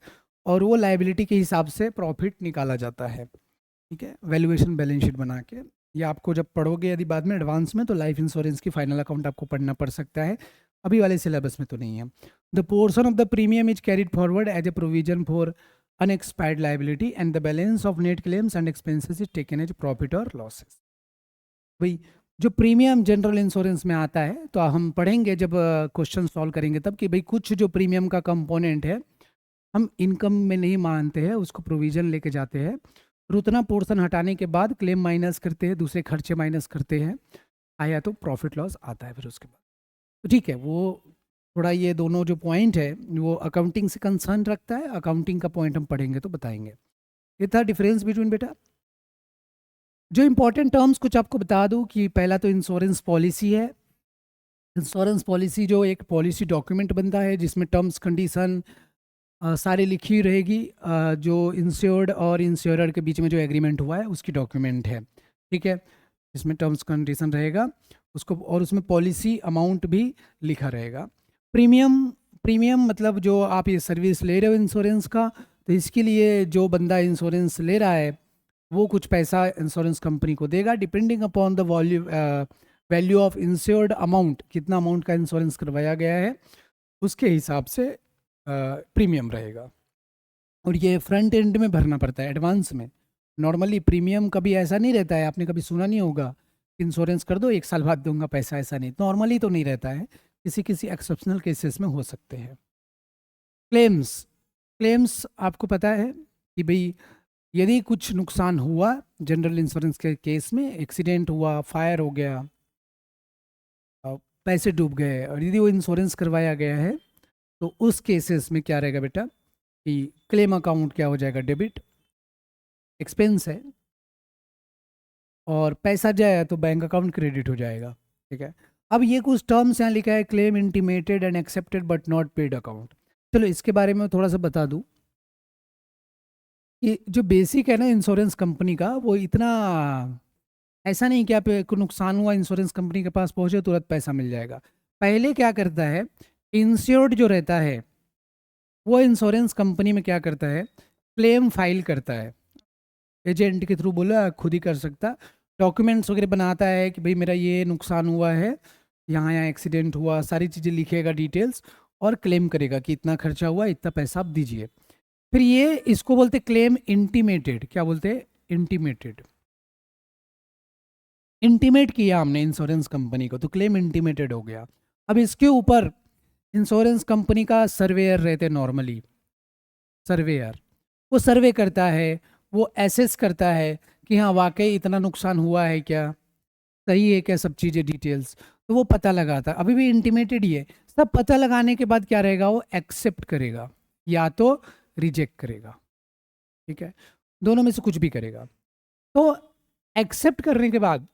और वो लायबिलिटी के हिसाब से प्रॉफिट निकाला जाता है, ठीक है, वैल्यूएशन बैलेंस शीट बना के। ये आपको जब पढ़ोगे यदि बाद में एडवांस में, तो लाइफ इंश्योरेंस की फाइनल अकाउंट आपको पढ़ना पड़ सकता है, अभी वाले सिलेबस में तो नहीं है। The portion of the premium is carried forward as a provision for unexpired liability and the balance of net claims and expenses is taken as profit और लॉसेस। भाई जो प्रीमियम जनरल इंश्योरेंस में आता है, तो हम पढ़ेंगे जब क्वेश्चन सॉल्व करेंगे तब, कि भाई कुछ जो प्रीमियम का कंपोनेंट है हम इनकम में नहीं मानते हैं, उसको प्रोविजन लेके जाते हैं, और उतना पोर्शन हटाने के बाद क्लेम माइनस करते हैं, दूसरे खर्चे माइनस करते हैं, आया तो प्रॉफिट लॉस आता है फिर उसके बाद। तो ठीक है, वो थोड़ा ये दोनों जो पॉइंट है वो अकाउंटिंग से कंसर्न रखता है, अकाउंटिंग का पॉइंट हम पढ़ेंगे तो बताएंगे। ये था डिफरेंस बिटवीन बेटा। जो इंपॉर्टेंट टर्म्स कुछ आपको बता दूं कि पहला तो इंश्योरेंस पॉलिसी है। इंश्योरेंस पॉलिसी जो एक पॉलिसी डॉक्यूमेंट बनता है जिसमें टर्म्स कंडीशन सारी लिखी रहेगी, जो इंश्योर्ड और इंश्योरर के बीच में जो एग्रीमेंट हुआ है उसकी डॉक्यूमेंट है, ठीक है। इसमें टर्म्स कंडीशन रहेगा उसको, और उसमें पॉलिसी अमाउंट भी लिखा रहेगा। प्रीमियम, प्रीमियम मतलब जो आप ये सर्विस ले रहे हो इंश्योरेंस का, तो इसके लिए जो बंदा इंश्योरेंस ले रहा है वो कुछ पैसा इंश्योरेंस कंपनी को देगा, depending upon the value of insured amount, कितना अमाउंट का इंश्योरेंस करवाया गया है उसके हिसाब से प्रीमियम रहेगा। और ये फ्रंट एंड में भरना पड़ता है, एडवांस में। नॉर्मली प्रीमियम कभी ऐसा नहीं रहता है, आपने कभी सुना नहीं होगा इंश्योरेंस कर दो 1 साल बाद दूंगा पैसा, ऐसा नहीं, नॉर्मली तो नहीं रहता है, किसी किसी एक्सेप्शनल केसेस में हो सकते हैं। क्लेम्स, क्लेम्स आपको पता है कि भाई यदि कुछ नुकसान हुआ जनरल इंश्योरेंस के केस में, एक्सीडेंट हुआ, फायर हो गया, पैसे डूब गए, और यदि वो इंश्योरेंस करवाया गया है तो उस केसेस में क्या रहेगा बेटा कि क्लेम अकाउंट क्या हो जाएगा, डेबिट, एक्सपेंस है, और पैसा जाए तो बैंक अकाउंट क्रेडिट हो जाएगा, ठीक है। अब ये कुछ टर्म्स यहाँ लिखा है, claim intimated and accepted but not paid account. चलो इसके बारे में थोड़ा सा बता दूँ कि जो बेसिक है ना इंश्योरेंस कंपनी का, वो इतना ऐसा नहीं कि आप को नुकसान हुआ इंश्योरेंस कंपनी के पास पहुंचे तुरंत पैसा मिल जाएगा। पहले क्या करता है, इंश्योर्ड जो रहता है वो इंश्योरेंस कंपनी में क्या करता है, क्लेम फाइल करता है, एजेंट के थ्रू, बोला खुद ही कर सकता, डॉक्यूमेंट्स वगैरह बनाता है कि भाई मेरा ये नुकसान हुआ है, यहाँ यहाँ एक्सीडेंट हुआ, सारी चीज़ें लिखेगा डिटेल्स, और क्लेम करेगा कि इतना खर्चा हुआ, इतना पैसा आप दीजिए। फिर ये इसको बोलते क्लेम इंटीमेटेड, क्या बोलते हैं, इंटीमेटेड। इंटीमेट किया हमने इंश्योरेंस कंपनी को तो क्लेम इंटीमेटेड हो गया। अब इसके ऊपर इंश्योरेंस कंपनी का सर्वेयर रहते, नॉर्मली सर्वेयर, वो सर्वे करता है, वो एसेस करता है कि हाँ वाकई इतना नुकसान हुआ है क्या, सही है क्या सब चीज़ें डिटेल्स, तो वो पता लगाता, अभी भी इंटीमेटेड ही है। सब पता लगाने के बाद क्या रहेगा, वो एक्सेप्ट करेगा या तो रिजेक्ट करेगा, ठीक है, दोनों में से कुछ भी करेगा। तो एक्सेप्ट करने के बाद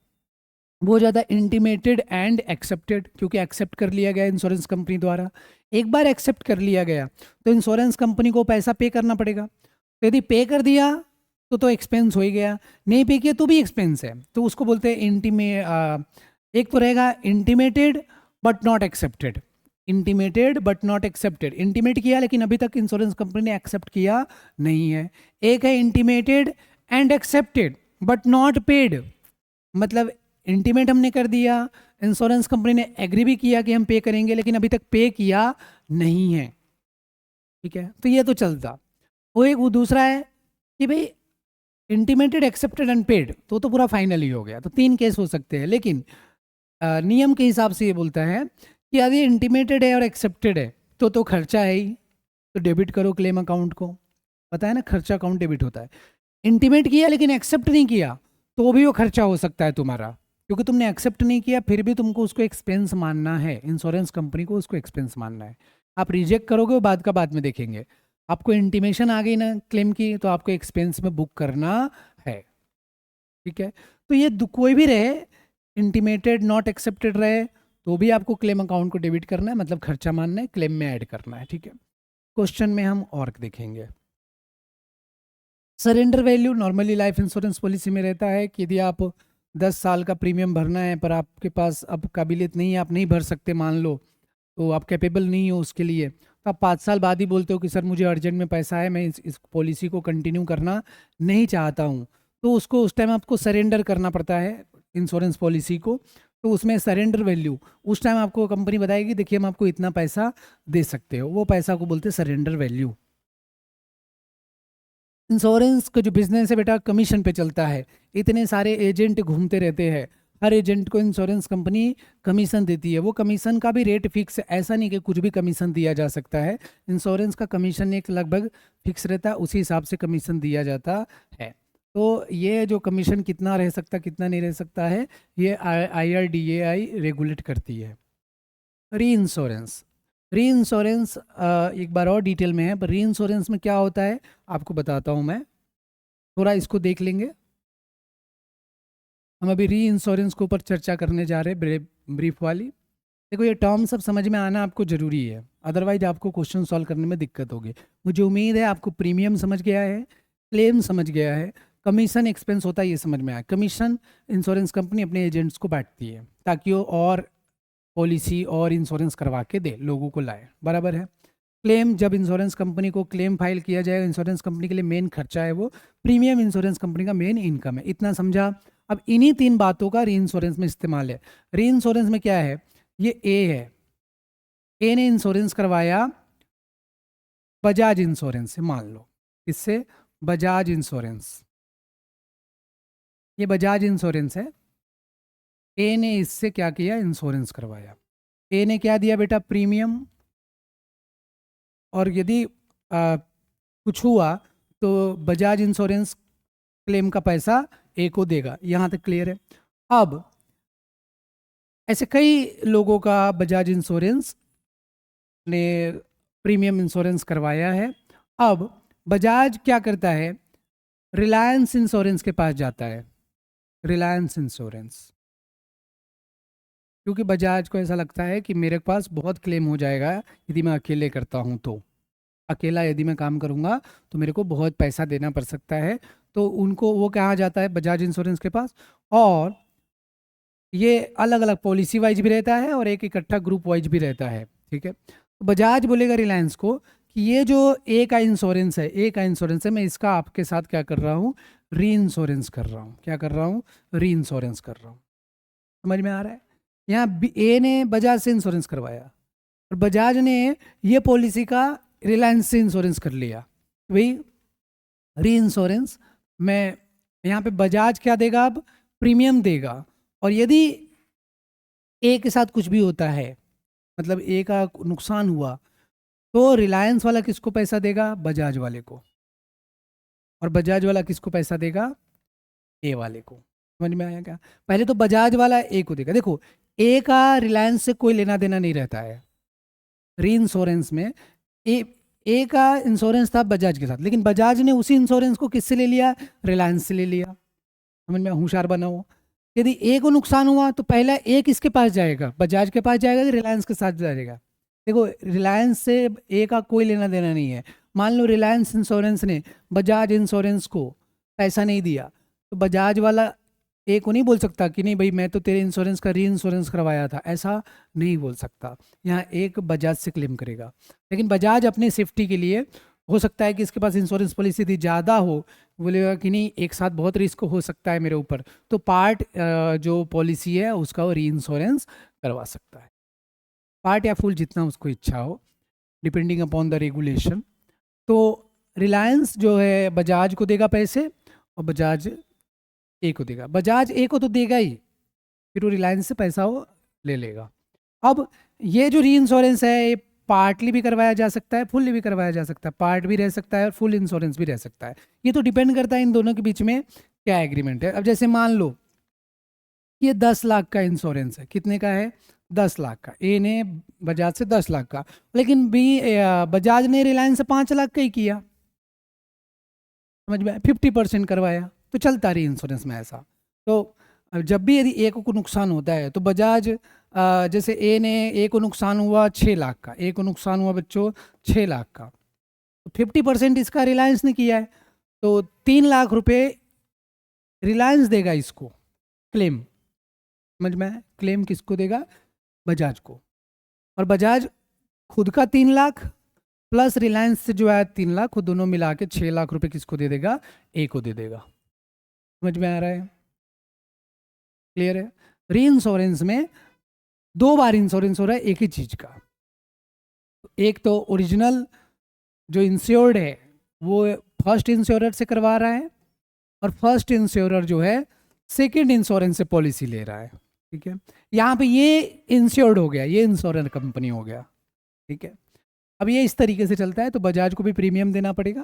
वो ज़्यादा इंटीमेटेड एंड एक्सेप्टेड, क्योंकि एक्सेप्ट कर लिया गया इंश्योरेंस कंपनी द्वारा। एक बार एक्सेप्ट कर लिया गया तो इंश्योरेंस कंपनी को पैसा पे करना पड़ेगा, तो यदि पे कर दिया तो एक्सपेंस हो ही गया, नहीं पे किया तो भी एक्सपेंस है, तो उसको बोलते हैं एक तो रहेगा intimated but not accepted, intimated but not accepted, intimate किया लेकिन अभी तक इंश्योरेंस कंपनी ने एक्सेप्ट किया नहीं है। एक है intimated and accepted but not paid, मतलब इंटीमेट हमने कर दिया, इंश्योरेंस कंपनी ने एग्री भी किया कि हम पे करेंगे, लेकिन अभी तक पे किया नहीं है, ठीक है, तो ये तो चलता। वो दूसरा है कि भाई इंटीमेटेड एक्सेप्टेड एंड पेड, तो पूरा फाइनल ही हो गया, तो 3 केस हो सकते हैं, लेकिन नियम के हिसाब से ये बोलता है कि यदि इंटीमेटेड है और एक्सेप्टेड है तो खर्चा है ही, तो डेबिट करो क्लेम अकाउंट को, पता है ना, खर्चा अकाउंट डेबिट होता है। इंटीमेट किया लेकिन एक्सेप्ट नहीं किया तो भी वो खर्चा हो सकता है तुम्हारा, क्योंकि तुमने एक्सेप्ट नहीं किया फिर भी तुमको उसको एक्सपेंस मानना है, इंश्योरेंस कंपनी को उसको एक्सपेंस मानना है। आप रिजेक्ट करोगे वो बाद में देखेंगे, आपको इंटीमेशन आ गई ना क्लेम की तो आपको एक्सपेंस में बुक करना है, ठीक है। तो ये कोई भी रहे, इंटीमेटेड नॉट एक्सेप्टेड रहे तो भी आपको क्लेम अकाउंट को डेबिट करना है, मतलब खर्चा मानना है, क्लेम में ऐड करना है, ठीक है। क्वेश्चन में हम और देखेंगे, surrender value normally life insurance policy में रहता है कि यदि आप 10 साल का प्रीमियम भरना है पर आपके पास अब काबिलियत नहीं है, आप नहीं भर सकते, मान लो तो आप कैपेबल नहीं हो उसके लिए, तो आप 5 साल बाद ही बोलते हो कि सर मुझे अर्जेंट में पैसा है, मैं इस पॉलिसी को कंटिन्यू करना नहीं चाहता हूँ, तो उसको उस टाइम आपको सरेंडर करना पड़ता है इंश्योरेंस पॉलिसी को। तो उसमें सरेंडर वैल्यू उस टाइम आपको कंपनी बताएगी, देखिए हम आपको इतना पैसा दे सकते हो, वो पैसा को बोलते हैं सरेंडर वैल्यू। इंश्योरेंस का जो बिजनेस है बेटा कमीशन पे चलता है, इतने सारे एजेंट घूमते रहते हैं, हर एजेंट को इंश्योरेंस कंपनी कमीशन देती है, वो कमीशन का भी रेट फिक्स है, ऐसा नहीं कि कुछ भी कमीशन दिया जा सकता है, इंश्योरेंस का कमीशन एक लगभग फिक्स रहता है, उसी हिसाब से कमीशन दिया जाता है। तो ये जो कमीशन कितना रह सकता कितना नहीं रह सकता है, ये IRDAI रेगुलेट करती है। री इंश्योरेंस, री इंश्योरेंस एक बार और डिटेल में है, पर री इंश्योरेंस में क्या होता है आपको बताता हूँ मैं, थोड़ा इसको देख लेंगे। हम अभी री इंश्योरेंस के ऊपर चर्चा करने जा रहे हैं, ब्रीफ वाली। देखो ये टर्म सब समझ में आना आपको ज़रूरी है, अदरवाइज आपको क्वेश्चन सॉल्व करने में दिक्कत होगी। मुझे उम्मीद है आपको प्रीमियम समझ गया है, क्लेम समझ गया है, कमीशन एक्सपेंस होता है ये समझ में आया। कमीशन इंश्योरेंस कंपनी अपने एजेंट्स को बांटती है ताकि वो और पॉलिसी और इंश्योरेंस करवा के दे, लोगों को लाए, बराबर है। क्लेम, जब इंश्योरेंस कंपनी को क्लेम फाइल किया जाएगा, इंश्योरेंस कंपनी के लिए मेन खर्चा है वो प्रीमियम, इंश्योरेंस कंपनी का मेन इनकम है, इतना समझा। अब इन्हीं 3 बातों का री इंश्योरेंस में इस्तेमाल है। री इंश्योरेंस में क्या है, ये ए है, ए ने इंश्योरेंस करवाया बजाज इंश्योरेंस से, मान लो इससे बजाज इंश्योरेंस, ये बजाज इंश्योरेंस है, ए ने इससे क्या किया, इंश्योरेंस करवाया। ए ने क्या दिया बेटा, प्रीमियम, और यदि कुछ हुआ तो बजाज इंश्योरेंस क्लेम का पैसा ए को देगा, यहाँ तक क्लियर है। अब ऐसे कई लोगों का बजाज इंश्योरेंस ने प्रीमियम इंश्योरेंस करवाया है। अब बजाज क्या करता है, रिलायंस इंश्योरेंस के पास जाता है, रिलायंस इंश्योरेंस, क्योंकि बजाज को ऐसा लगता है कि मेरे पास बहुत क्लेम हो जाएगा यदि मैं अकेले करता हूँ, तो अकेला यदि मैं काम करूँगा तो मेरे को बहुत पैसा देना पड़ सकता है, तो उनको वो कहाँ जाता है, बजाज इंश्योरेंस के पास। और ये अलग अलग पॉलिसी वाइज भी रहता है और एक इकट्ठा ग्रुप वाइज भी रहता है, ठीक है। तो बजाज बोलेगा रिलायंस को कि ये जो ए का इंश्योरेंस है, ए का इंश्योरेंस है, मैं इसका आपके साथ क्या कर रहा हूँ, री इंश्योरेंस कर रहा हूँ, क्या कर रहा हूँ, री इंश्योरेंस कर रहा हूँ। समझ में आ रहा है, यहाँ ए ने बजाज से इंश्योरेंस करवाया और बजाज ने ये पॉलिसी का रिलायंस से इंश्योरेंस कर लिया, वही री इंश्योरेंस में यहाँ पे बजाज क्या देगा, अब प्रीमियम देगा, और यदि ए के साथ कुछ भी होता है, मतलब ए का नुकसान हुआ, तो रिलायंस वाला किसको पैसा देगा, बजाज वाले को, और बजाज वाला किसको पैसा देगा, ए वाले को। समझ में आया क्या? पहले तो बजाज वाला ए को देगा। देखो, ए का रिलायंस से कोई लेना देना नहीं रहता है री इंश्योरेंस में। ए ए का इंश्योरेंस था बजाज के साथ, लेकिन बजाज ने उसी इंश्योरेंस को किससे ले लिया? रिलायंस से ले लिया। समझ में? होशियार बनाओ। यदि ए को नुकसान हुआ तो पहला ए किसके पास जाएगा? बजाज के पास जाएगा कि रिलायंस के साथ जाएगा? देखो, रिलायंस से ए का कोई लेना देना नहीं है। मान लो रिलायंस इंश्योरेंस ने बजाज इंश्योरेंस को पैसा नहीं दिया, तो बजाज वाला ए को नहीं बोल सकता कि नहीं भाई मैं तो तेरे इंश्योरेंस का री इंश्योरेंस करवाया था, ऐसा नहीं बोल सकता। यहाँ एक बजाज से क्लेम करेगा। लेकिन बजाज अपने सेफ्टी के लिए, हो सकता है कि इसके पास इंश्योरेंस पॉलिसी यदि ज़्यादा हो, बोलेगा कि नहीं एक साथ बहुत रिस्क हो सकता है मेरे ऊपर, तो पार्ट जो पॉलिसी है उसका वो री इंश्योरेंस करवा सकता है, पार्ट या फुल जितना उसको इच्छा हो, डिपेंडिंग अपॉन द रेगुलेशन। तो रिलायंस जो है बजाज को देगा पैसे, और बजाज ए को देगा। बजाज ए को तो देगा ही, फिर वो रिलायंस से पैसा वो ले लेगा। अब ये जो री इंश्योरेंस है ये पार्टली भी करवाया जा सकता है, फुल्ली भी करवाया जा सकता है, पार्ट भी रह सकता है और फुल इंश्योरेंस भी रह सकता है। ये तो डिपेंड करता है इन दोनों के बीच में क्या एग्रीमेंट है। अब जैसे मान लो ये 10 लाख का इंश्योरेंस है, कितने का है? 10 लाख का। ए ने बजाज से 10 लाख का, लेकिन बजाज ने रिलायंस से 5 लाख का ही किया। समझ में? 50% करवाया, तो चलता रही इंश्योरेंस में ऐसा। तो जब भी यदि ए को नुकसान होता है तो बजाज, जैसे ए को नुकसान हुआ 6 लाख का, ए को नुकसान हुआ बच्चों 6 लाख का, तो 50% इसका रिलायंस ने किया है, तो 3 लाख रुपए रिलायंस देगा इसको क्लेम। समझ में? क्लेम किसको देगा? बजाज को। और बजाज खुद का 3 लाख प्लस रिलायंस से जो है 3 लाख, वो दोनों मिला के 6 लाख रुपए किसको दे देगा? ए को दे देगा। समझ में आ रहा है? क्लियर है? री इंश्योरेंस में 2 बार इंश्योरेंस हो रहा है एक ही चीज का। एक तो ओरिजिनल जो इंश्योर्ड है वो फर्स्ट इंश्योरर से करवा रहा है, और फर्स्ट इंश्योरर जो है सेकंड इंश्योरेंस से पॉलिसी ले रहा है। ठीक है, यहाँ पे ये इंश्योर्ड हो गया, ये इंश्योरेंस कंपनी हो गया। ठीक है, अब ये इस तरीके से चलता है, तो बजाज को भी प्रीमियम देना पड़ेगा,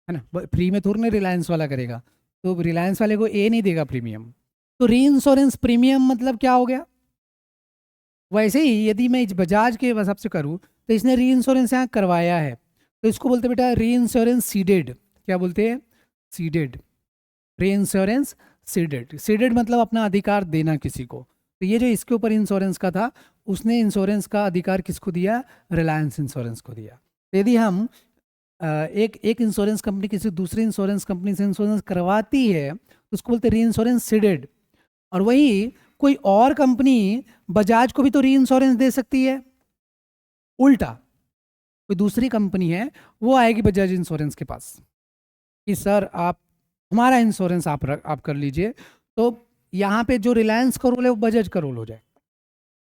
है ना? फ्री में थोड़ी ना रिलायंस वाला करेगा, तो रिलायंस वाले को ए नहीं देगा प्रीमियम। तो री इंश्योरेंस प्रीमियम मतलब क्या हो गया? वैसे ही यदि मैं बजाज के हिसाब से करूँ तो इसने री इंश्योरेंस यहाँ करवाया है, तो इसको बोलते बेटा री इंश्योरेंस सीडेड। क्या बोलते हैं? सीडेड। री इंश्योरेंस सीडेड। सीडेड मतलब अपना अधिकार देना किसी को। तो ये जो इसके ऊपर इंश्योरेंस का था, उसने इंश्योरेंस का अधिकार किसको दिया? रिलायंस इंश्योरेंस को दिया। तो यदि हम एक इंश्योरेंस कंपनी किसी दूसरी इंश्योरेंस कंपनी से इंश्योरेंस करवाती है तो उसको बोलते हैं री इंश्योरेंस सीडेड। और वही कोई और कंपनी बजाज को भी तो री इंश्योरेंस दे सकती है। उल्टा कोई दूसरी कंपनी है वो आएगी बजाज इंश्योरेंस के पास कि सर आप हमारा इंश्योरेंस आप कर लीजिए, तो यहाँ पे जो रिलायंस का रोल है वो बजाज का रोल हो जाए।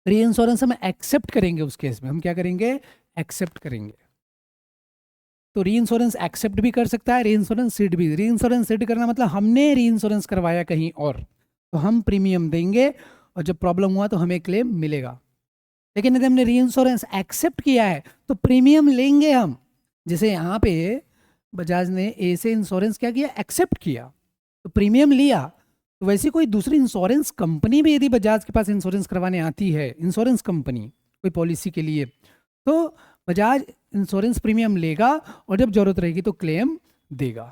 री इंश्योरेंस हम एक्सेप्ट करेंगे, उस केस में हम क्या करेंगे? एक्सेप्ट करेंगे। तो री इंश्योरेंस एक्सेप्ट भी कर सकता है, री इंश्योरेंस सीड भी। री इंश्योरेंस सीड करना मतलब हमने री इंश्योरेंस करवाया कहीं और, तो हम प्रीमियम देंगे और जब प्रॉब्लम हुआ तो हमें क्लेम मिलेगा। लेकिन यदि हमने री इंश्योरेंस एक्सेप्ट किया है तो प्रीमियम लेंगे हम। जैसे यहाँ पे बजाज ने ए से इंश्योरेंस क्या किया? एक्सेप्ट किया, तो प्रीमियम लिया। तो वैसे कोई दूसरी इंश्योरेंस कंपनी भी यदि बजाज के पास इंश्योरेंस करवाने आती है, इंश्योरेंस कंपनी कोई पॉलिसी के लिए, तो बजाज इंश्योरेंस प्रीमियम लेगा और जब जरूरत रहेगी तो क्लेम देगा।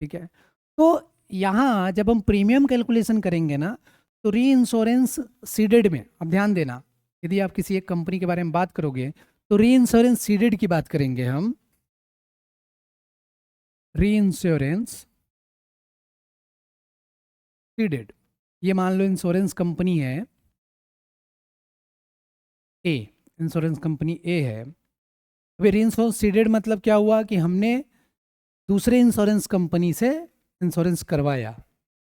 ठीक है, तो यहाँ जब हम प्रीमियम कैलकुलेशन करेंगे ना, तो री इंश्योरेंस सीडेड में, अब ध्यान देना, यदि आप किसी एक कंपनी के बारे में बात करोगे तो री इंश्योरेंस सीडेड की बात करेंगे हम। री इंश्योरेंस सीडेड, ये मान लो इंश्योरेंस कंपनी है ए, इंश्योरेंस कंपनी ए है। वे री इंश्योरेंस सीडेड मतलब क्या हुआ कि हमने दूसरे इंश्योरेंस कंपनी से इंश्योरेंस करवाया।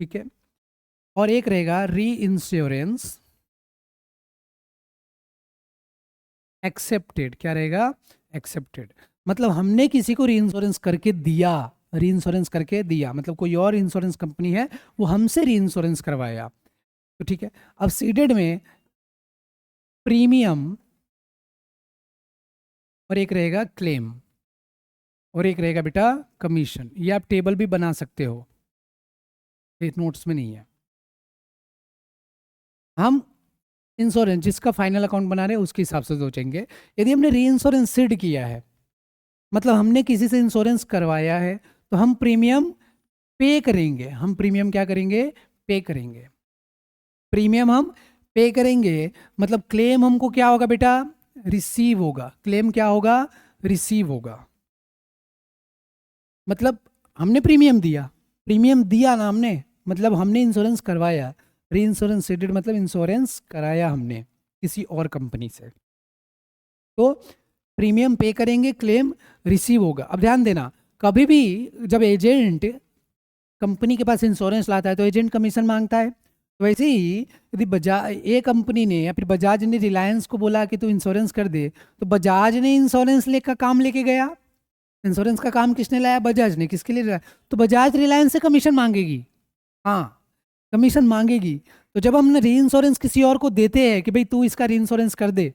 ठीक है, और एक रहेगा री इंश्योरेंस एक्सेप्टेड। क्या रहेगा? एक्सेप्टेड मतलब हमने किसी को री इंश्योरेंस करके दिया, री इंश्योरेंस करके दिया मतलब कोई और इंश्योरेंस कंपनी है वो हमसे री इंश्योरेंस करवाया। तो ठीक है, अब सीडेड में प्रीमियम और एक रहेगा क्लेम और एक रहेगा बेटा कमीशन। ये आप टेबल भी बना सकते हो, इस नोट्स में नहीं है। हम इंश्योरेंस जिसका फाइनल अकाउंट बना रहे हैं उसके हिसाब से सोचेंगे। यदि हमने री इंश्योरेंस सीड किया है, मतलब हमने किसी से इंश्योरेंस करवाया है, तो हम प्रीमियम पे करेंगे। हम प्रीमियम क्या करेंगे? पे करेंगे। प्रीमियम हम पे करेंगे, मतलब क्लेम हमको क्या होगा बेटा? रिसीव होगा। क्लेम क्या होगा? रिसीव होगा। मतलब हमने प्रीमियम दिया, प्रीमियम दिया ना हमने, मतलब हमने इंश्योरेंस करवाया। री इंश्योरेंस सीडेड मतलब इंश्योरेंस कराया हमने किसी और कंपनी से, तो प्रीमियम पे करेंगे, क्लेम रिसीव होगा। अब ध्यान देना, कभी भी जब एजेंट कंपनी के पास इंश्योरेंस लाता है तो एजेंट कमीशन मांगता है। तो वैसे ही यदि बजाज ए कंपनी ने या फिर बजाज ने रिलायंस को बोला कि तू इंश्योरेंस कर दे, तो बजाज ने इंश्योरेंस लेकर काम लेके गया। इंश्योरेंस का काम किसने लाया? बजाज ने। किसके लिए लाया? तो बजाज रिलायंस से कमीशन मांगेगी। हाँ, कमीशन मांगेगी। तो जब हमने री इंश्योरेंस किसी और को देते हैं कि भाई तू इसका री इंश्योरेंस कर दे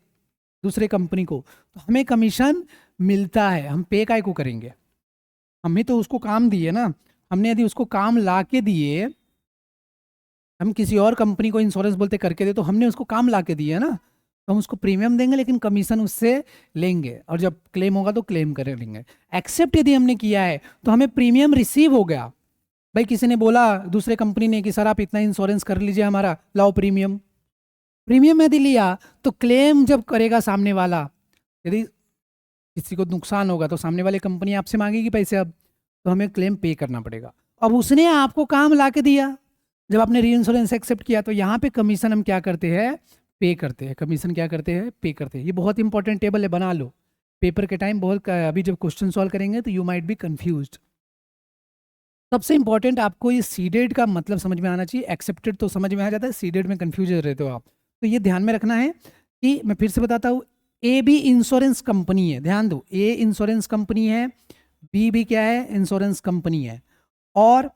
दूसरे कंपनी को, तो हमें कमीशन मिलता है। हम पे काय को करेंगे? हम ही तो उसको काम दिए ना। हमने यदि उसको काम ला के दिए, हम किसी और कंपनी को इंश्योरेंस बोलते करके दे, तो हमने उसको काम ला के दिया ना, तो हम उसको प्रीमियम देंगे लेकिन कमीशन उससे लेंगे, और जब क्लेम होगा तो क्लेम कर लेंगे। एक्सेप्ट यदि हमने किया है तो हमें प्रीमियम रिसीव हो गया। भाई किसी ने बोला, दूसरे कंपनी ने, कि सर आप इतना इंश्योरेंस कर लीजिए हमारा, लाओ प्रीमियम। प्रीमियम यदि लिया तो क्लेम जब करेगा सामने वाला, यदि किसी को नुकसान होगा तो सामने वाली कंपनी आपसे मांगेगी पैसे, अब तो हमें क्लेम पे करना पड़ेगा। अब उसने आपको काम ला के दिया, जब आपने री इंश्योरेंस एक्सेप्ट किया, तो यहाँ पे कमीशन हम क्या करते हैं? पे करते हैं। कमीशन क्या करते हैं? पे करते हैं। ये बहुत इंपॉर्टेंट टेबल है, बना लो पेपर के टाइम। बहुत अभी जब क्वेश्चन सॉल्व करेंगे तो यू माइट बी कंफ्यूज्ड। सबसे इंपॉर्टेंट आपको ये सीडेड का मतलब समझ में आना चाहिए। एक्सेप्टेड तो समझ में आ जाता है, सीडेड में कंफ्यूज रहते हो आप, तो ये ध्यान में रखना है। कि मैं फिर से बताता हूँ, ए भी इंश्योरेंस कंपनी है, ध्यान दो, ए इंश्योरेंस कंपनी है, बी भी क्या है? इंश्योरेंस कंपनी है, और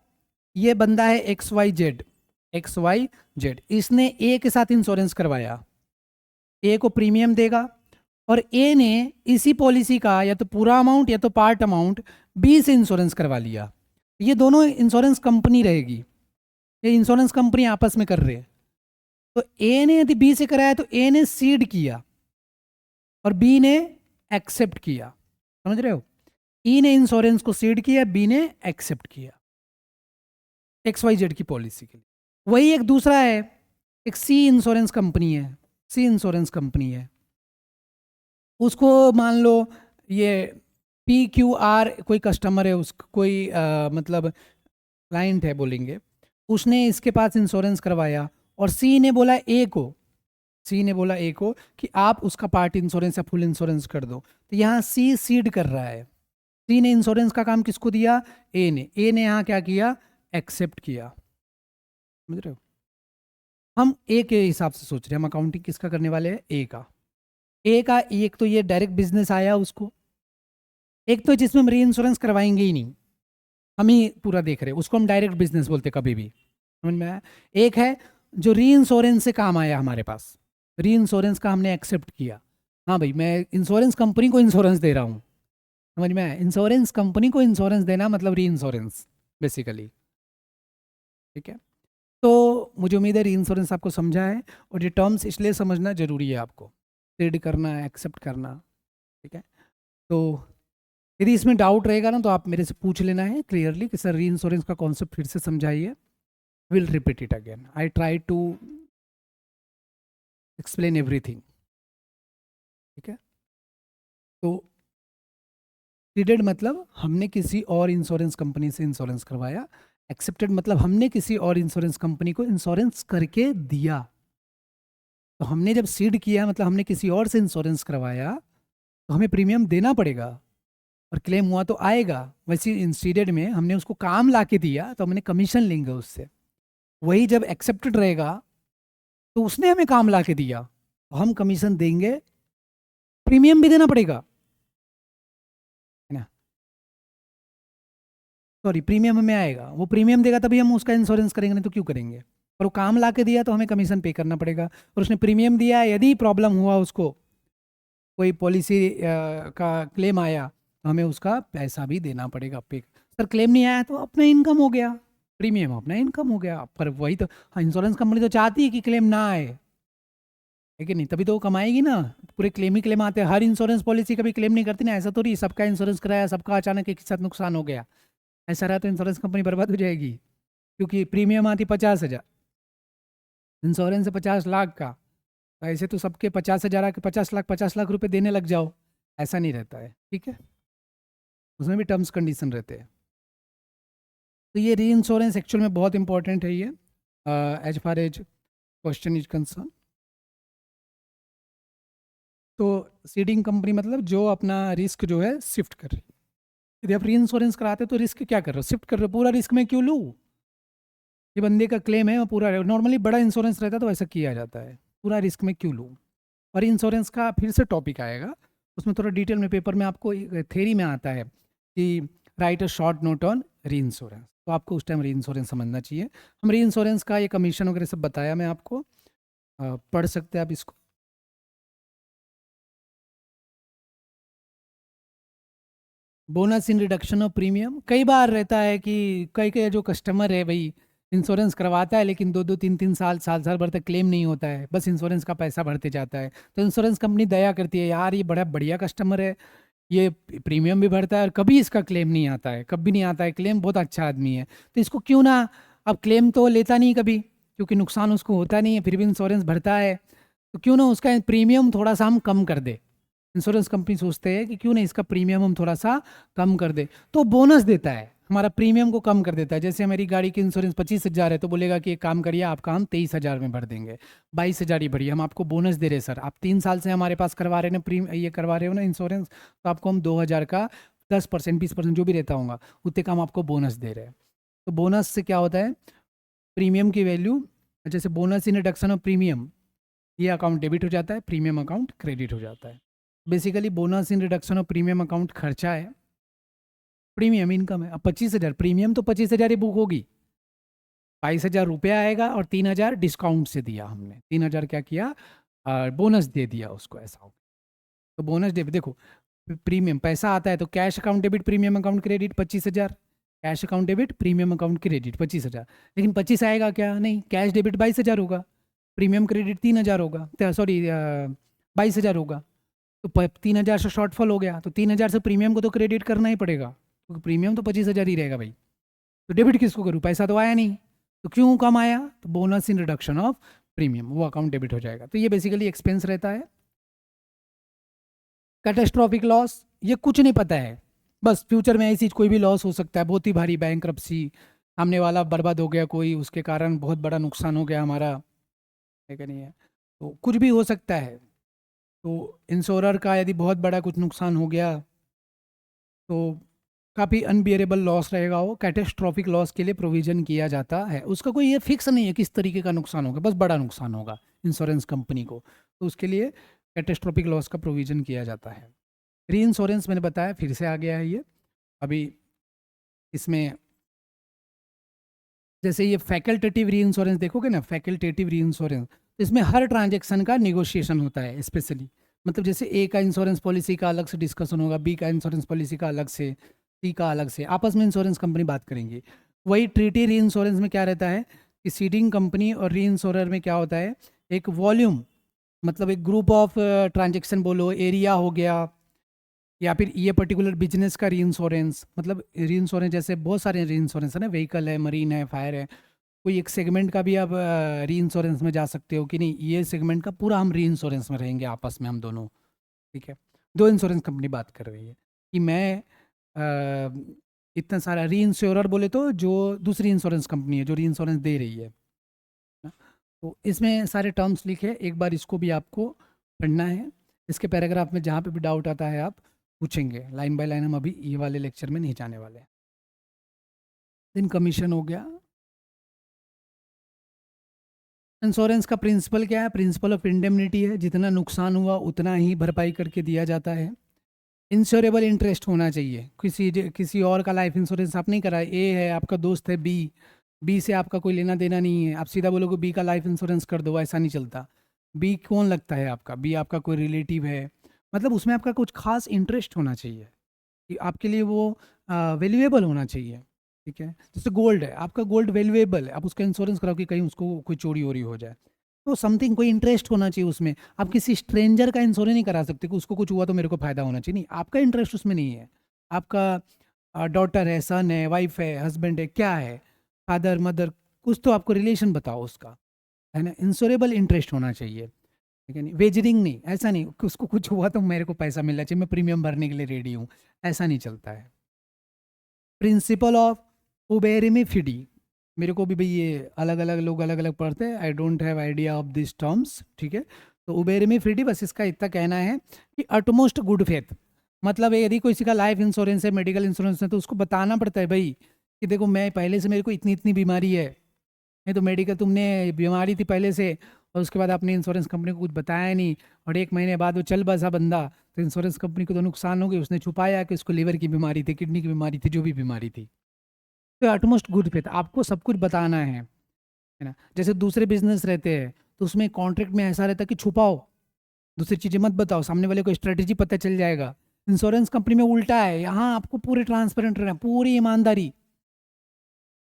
ये बंदा है X Y Z. X Y Z, इसने ए के साथ इंश्योरेंस करवाया, ए को प्रीमियम देगा, और ए ने इसी पॉलिसी का या तो पूरा अमाउंट या तो पार्ट अमाउंट बी से इंश्योरेंस करवा लिया। ये दोनों इंश्योरेंस कंपनी रहेगी, ये इंश्योरेंस कंपनी आपस में कर रहे हैं। तो ए ने यदि बी से कराया तो ए ने सीड किया और बी ने एक्सेप्ट किया। समझ रहे हो? ई ने इंश्योरेंस को सीड किया, बी ने एक्सेप्ट किया एक्स वाई जेड की पॉलिसी के लिए। वही एक दूसरा है, एक सी इंश्योरेंस कंपनी है। सी इंश्योरेंस कंपनी है, उसको मान लो ये पी क्यू आर कोई कस्टमर है, उस कोई मतलब क्लाइंट है बोलेंगे, उसने इसके पास इंश्योरेंस करवाया, और सी ने बोला ए को, सी ने बोला ए को कि आप उसका पार्ट इंश्योरेंस या फुल इंश्योरेंस कर दो। तो यहाँ सी सीड कर रहा है। सी ने इंश्योरेंस का काम किसको दिया? ए ने। ए ने यहाँ क्या किया? एक्सेप्ट किया। समझ रहे हो? हम ए के हिसाब से सोच रहे हैं, हम अकाउंटिंग किसका करने वाले हैं? ए का। ए का एक तो ये डायरेक्ट बिजनेस आया उसको, एक तो जिसमें हम री इंश्योरेंस करवाएंगे ही नहीं, हम ही पूरा देख रहे हैं, उसको हम डायरेक्ट बिजनेस बोलते कभी भी। समझ में आया? एक है जो री इंश्योरेंस से काम आया हमारे पास, री इंश्योरेंस का हमने एक्सेप्ट किया। हाँ भाई, मैं इंश्योरेंस कंपनी को इंश्योरेंस दे रहा हूँ। समझ में आया? इंश्योरेंस कंपनी को इंश्योरेंस देना मतलब री इंश्योरेंस बेसिकली। ठीक है, तो मुझे उम्मीद है री इंश्योरेंस आपको समझा है, और ये टर्म्स इसलिए समझना जरूरी है आपको, ट्रेड करना, एक्सेप्ट करना। ठीक है, तो यदि इसमें डाउट रहेगा ना तो आप मेरे से पूछ लेना है क्लियरली कि सर री इंश्योरेंस का कॉन्सेप्ट फिर से समझाइए। Will repeat it again, I try to explain everything. ठीक है, तो सीडेड मतलब हमने किसी और इंश्योरेंस कंपनी से इंश्योरेंस करवाया, एक्सेप्टेड मतलब हमने किसी और इंश्योरेंस कंपनी को इंश्योरेंस करके दिया। तो हमने जब सीड किया मतलब हमने किसी और से इंश्योरेंस करवाया, तो हमें प्रीमियम देना पड़ेगा, और क्लेम हुआ तो आएगा। वैसे इंसीडेड में हमने उसको काम ला के दिया तो हमने कमीशन लेंगे उससे। वही जब एक्सेप्टेड रहेगा तो उसने हमें काम ला के दिया तो हम कमीशन देंगे, प्रीमियम भी देना पड़ेगा, है ना? सॉरी, प्रीमियम हमें आएगा, वो प्रीमियम देगा तभी हम उसका इंश्योरेंस करेंगे, नहीं तो क्यों करेंगे? और वो काम ला के दिया तो हमें कमीशन पे करना पड़ेगा, और उसने प्रीमियम दिया, यदि प्रॉब्लम हुआ, उसको कोई पॉलिसी का क्लेम आया, तो हमें उसका पैसा भी देना पड़ेगा पे। सर क्लेम नहीं आया तो अपना इनकम हो गया, प्रीमियम अपना इनकम हो गया। पर वही तो, हाँ, इंश्योरेंस कंपनी तो चाहती है कि क्लेम ना आए, है कि नहीं? तभी तो वो कमाएगी ना। पूरे क्लेम ही क्लेम आते हैं, हर इंश्योरेंस पॉलिसी कभी क्लेम नहीं करती ना, ऐसा तो नहीं सबका इंश्योरेंस कराया सबका अचानक एक साथ नुकसान हो गया, ऐसा रहा तो इंश्योरेंस कंपनी बर्बाद हो जाएगी। क्योंकि प्रीमियम आती 50,000, इंश्योरेंस है 50 लाख का, तो ऐसे तो सबके 50,000 आके 50 लाख रुपए देने लग जाओ, ऐसा नहीं रहता है, ठीक है? उसमें भी टर्म्स कंडीशन रहते हैं। तो ये री इंश्योरेंस एक्चुअल में बहुत इंपॉर्टेंट है ये, as far as question is concern. तो सीडिंग कंपनी मतलब जो अपना रिस्क जो है शिफ्ट कर रही है। यदि आप री इंश्योरेंस कराते हो तो रिस्क क्या कर रहे हो, शिफ्ट कर रहे हो। पूरा रिस्क मैं क्यों लूँ, ये बंदे का क्लेम है वो पूरा, नॉर्मली बड़ा इंश्योरेंस रहता है तो ऐसा किया जाता है, पूरा रिस्क में क्यों लूँ। और इंश्योरेंस का फिर से टॉपिक आएगा, उसमें थोड़ा डिटेल में पेपर में आपको थेरी में आता है कि right a short note on री इंश्योरेंस, तो आपको उस टाइम री इंश्योरेंस समझना चाहिए। हम री इंश्योरेंस का ये कमीशन वगैरह सब बताया मैं आपको, पढ़ सकते हैं आप इसको। Bonus in reduction of premium कई बार रहता है कि कई कई जो कस्टमर है भाई, इंश्योरेंस करवाता है लेकिन 2-2 3-3 साल साल साल भर तक क्लेम नहीं होता है, बस इंश्योरेंस का पैसा भरते जाता है। तो इंश्योरेंस कंपनी दया करती है, यार ये बड़ा बढ़िया कस्टमर है, ये प्रीमियम भी भरता है और कभी इसका क्लेम नहीं आता है, कभी नहीं आता है क्लेम, बहुत अच्छा आदमी है, तो इसको क्यों ना, अब क्लेम तो लेता नहीं कभी क्योंकि नुकसान उसको होता नहीं है, फिर भी इंश्योरेंस भरता है, तो क्यों ना उसका प्रीमियम थोड़ा सा हम कम कर दे। इंश्योरेंस कंपनी सोचते हैं कि क्यों ना इसका प्रीमियम हम थोड़ा सा कम कर दे, तो बोनस देता है, हमारा प्रीमियम को कम कर देता है। जैसे हमारी गाड़ी की इंश्योरेंस 25,000 है तो बोलेगा कि एक काम करिए आपका हम 23,000 में भर देंगे, 22,000 ही भरिए, हम आपको बोनस दे रहे सर, आप 3 साल से हमारे पास करवा रहे हैं ना, ये करवा रहे हो ना इंश्योरेंस, तो आपको हम 2,000 का 10% 20% जो भी रहता होगा उतने का हम आपको बोनस दे रहे हैं। तो बोनस से क्या होता है, प्रीमियम की वैल्यू, जैसे bonus in reduction of premium, ये अकाउंट डेबिट हो जाता है, प्रीमियम अकाउंट क्रेडिट हो जाता है। Basically bonus in reduction of premium account खर्चा है, प्रीमियम इनकम है। अब 25,000 प्रीमियम तो 25,000 ही बुक होगी, 22,000 रुपया आएगा और 3,000 डिस्काउंट से दिया हमने, 3,000 क्या किया, बोनस दे दिया उसको, ऐसा हो। तो बोनस डेबिट देखो, प्रीमियम पैसा आता है तो cash account debit premium account credit 25,000, cash account debit premium account credit 25,000, लेकिन 25 आएगा क्या, नहीं, कैश डेबिट 22,000 होगा, प्रीमियम क्रेडिट 3,000 होगा, सॉरी 22,000 होगा, तो 3,000 से शॉर्टफॉल हो गया, तो 3,000 से प्रीमियम को तो क्रेडिट करना ही पड़ेगा, क्योंकि प्रीमियम तो 25,000 ही रहेगा भाई, तो डेबिट किसको करूँ, पैसा तो आया नहीं, तो क्यों कम आया, तो bonus in reduction of premium वो अकाउंट डेबिट हो जाएगा। तो ये बेसिकली एक्सपेंस रहता है। कैटेस्ट्रॉफिक लॉस, ये कुछ नहीं पता है, बस फ्यूचर में ऐसी कोई भी लॉस हो सकता है, बहुत ही भारी बैंकरप्सी, सामने वाला बर्बाद हो गया कोई, उसके कारण बहुत बड़ा नुकसान हो गया हमारा, है कि नहीं है, तो कुछ भी हो सकता है। तो इंश्योरर का यदि बहुत बड़ा कुछ नुकसान हो गया तो काफ़ी अनबियरेबल लॉस रहेगा, वो कैटेस्ट्रॉफिक लॉस के लिए प्रोविज़न किया जाता है, उसका कोई ये फिक्स नहीं है किस तरीके का नुकसान होगा, बस बड़ा नुकसान होगा इंश्योरेंस कंपनी को, तो उसके लिए कैटेस्ट्रॉफिक लॉस का प्रोविज़न किया जाता है। री इंश्योरेंस मैंने बताया फिर से आ गया है ये, अभी इसमें जैसे ये फैकल्टेटिव री इंश्योरेंस देखोगे ना, फैकल्टेटिव री इंश्योरेंस, तो इसमें हर ट्रांजैक्शन का निगोशिएशन होता है स्पेशली, मतलब जैसे ए का इंश्योरेंस पॉलिसी का अलग से डिस्कशन होगा, बी का इंश्योरेंस पॉलिसी का अलग से, सी का अलग से, आपस में इंश्योरेंस कंपनी बात करेंगी। वही ट्रीटी री इंश्योरेंस में क्या रहता है कि सीडिंग कंपनी और री इंश्योरर में क्या होता है, एक वॉल्यूम, मतलब एक ग्रुप ऑफ ट्रांजेक्शन बोलो, एरिया हो गया, या फिर ये पर्टिकुलर बिजनेस का री इंश्योरेंस, मतलब री इंश्योरेंस जैसे बहुत सारे री इंश्योरेंस है ना, व्हीकल है, मरीन है, फायर है, कोई एक सेगमेंट का भी आप री इंश्योरेंस में जा सकते हो कि नहीं, ये सेगमेंट का पूरा हम री इंश्योरेंस में रहेंगे आपस में हम दोनों, ठीक है। दो इंश्योरेंस कंपनी बात कर रही है कि मैं इतना सारा री इंश्योरर बोले तो जो दूसरी इंश्योरेंस कंपनी है जो री इंश्योरेंस दे रही है ना? तो इसमें सारे टर्म्स लिखे, एक बार इसको भी आपको पढ़ना है, इसके पैराग्राफ में जहाँ पे भी डाउट आता है आप पूछेंगे लाइन बाय लाइन, हम अभी ये वाले लेक्चर में नहीं जाने वाले। दिन कमीशन हो गया। इंश्योरेंस का प्रिंसिपल क्या है, प्रिंसिपल ऑफ इंडेमनिटी है, जितना नुकसान हुआ उतना ही भरपाई करके दिया जाता है। इंश्योरेबल इंटरेस्ट होना चाहिए, किसी और का लाइफ इंश्योरेंस आप नहीं कराए, ए है आपका दोस्त है बी, बी से आपका कोई लेना देना नहीं है, आप सीधा बोलोगे बी का लाइफ इंश्योरेंस कर दो, ऐसा नहीं चलता। बी कौन लगता है आपका, बी आपका कोई रिलेटिव है, मतलब उसमें आपका कुछ खास इंटरेस्ट होना चाहिए कि आपके लिए वो वैल्यूएबल होना चाहिए, ठीक है। जैसे गोल्ड है, आपका गोल्ड वैल्यूएबल है, आप उसका इंश्योरेंस कराओ कि कहीं उसको कोई चोरी वोरी हो जाए, तो समथिंग कोई इंटरेस्ट होना चाहिए उसमें। आप किसी स्ट्रेंजर का इंश्योरेंस नहीं करा सकते कि उसको कुछ हुआ तो मेरे को फायदा होना चाहिए, नहीं, आपका इंटरेस्ट उसमें नहीं है। आपका डॉटर है, सन है, वाइफ है, हस्बैंड है, क्या है, फादर मदर, कुछ तो आपको रिलेशन बताओ उसका, है ना। इंश्योरेबल इंटरेस्ट होना चाहिए, ठीक है। नहीं वेजरिंग नहीं, ऐसा नहीं कि उसको कुछ हुआ तो मेरे को पैसा मिलना चाहिए, मैं प्रीमियम भरने के लिए रेडी हूँ, ऐसा नहीं चलता है। प्रिंसिपल ऑफ उबेरिमी फिडी, मेरे को भी भाई ये अलग अलग लोग अलग अलग पढ़ते हैं, I don't have idea of this terms, ठीक है। तो उबेरिमी फिडी, बस इसका इतना कहना है कि अटमोस्ट गुड फेथ, मतलब यदि किसी का लाइफ इंश्योरेंस है, मेडिकल इंश्योरेंस है, तो उसको बताना पड़ता है भाई कि देखो मैं पहले से, मेरे को इतनी इतनी बीमारी है, नहीं तो मेडिकल तुमने बीमारी थी पहले से और उसके बाद आपने इंश्योरेंस कंपनी को कुछ बताया नहीं, और 1 महीने बाद वो चल बसा बंदा, तो इंश्योरेंस कंपनी को तो नुकसान हो गई, उसने छुपाया कि उसको लीवर की बीमारी थी, किडनी की बीमारी थी, जो भी बीमारी थी। तो अटमोस्ट गुड फेथ, आपको सब कुछ बताना है ना। जैसे दूसरे बिजनेस रहते हैं तो उसमें कॉन्ट्रैक्ट में ऐसा रहता है कि छुपाओ, दूसरी चीजें मत बताओ, सामने वाले को स्ट्रेटेजी पता चल जाएगा। इंश्योरेंस कंपनी में उल्टा है, यहाँ आपको पूरे ट्रांसपेरेंट रहना, पूरी ईमानदारी।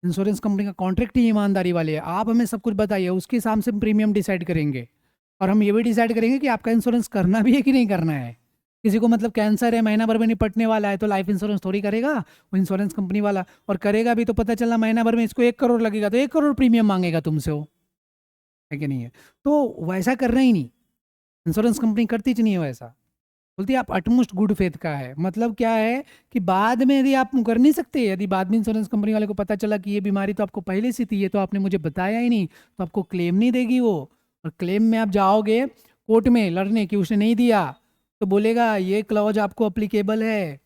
इंश्योरेंस कंपनी का कॉन्ट्रैक्ट ही ईमानदारी वाले है, आप हमें सब कुछ बताइए, उसके हिसाब से हम प्रीमियम डिसाइड करेंगे, और हम ये भी डिसाइड करेंगे कि आपका इंश्योरेंस करना भी है कि नहीं करना है। किसी को मतलब कैंसर है, महीना भर में निपटने वाला है, तो लाइफ इंश्योरेंस थोड़ी करेगा वो इंश्योरेंस कंपनी वाला, और करेगा भी तो पता चला महीना भर में इसको 1 करोड़ लगेगा, तो 1 करोड़ प्रीमियम मांगेगा तुमसे वो, है कि नहीं है। तो वैसा करना ही नहीं, इंश्योरेंस कंपनी करती ही नहीं है वैसा, बोलती है आप अटमोस्ट गुड फेथ का है, मतलब क्या है कि बाद में यदि आप कर नहीं सकते, यदि बाद में इंश्योरेंस कंपनी वाले को पता चला कि ये बीमारी तो आपको पहले से थी, ये तो आपने मुझे बताया ही नहीं, तो आपको क्लेम नहीं देगी वो। और क्लेम में आप जाओगे कोर्ट में लड़ने की, उसने नहीं दिया, तो बोलेगा ये क्लॉज आपको अप्लीकेबल है,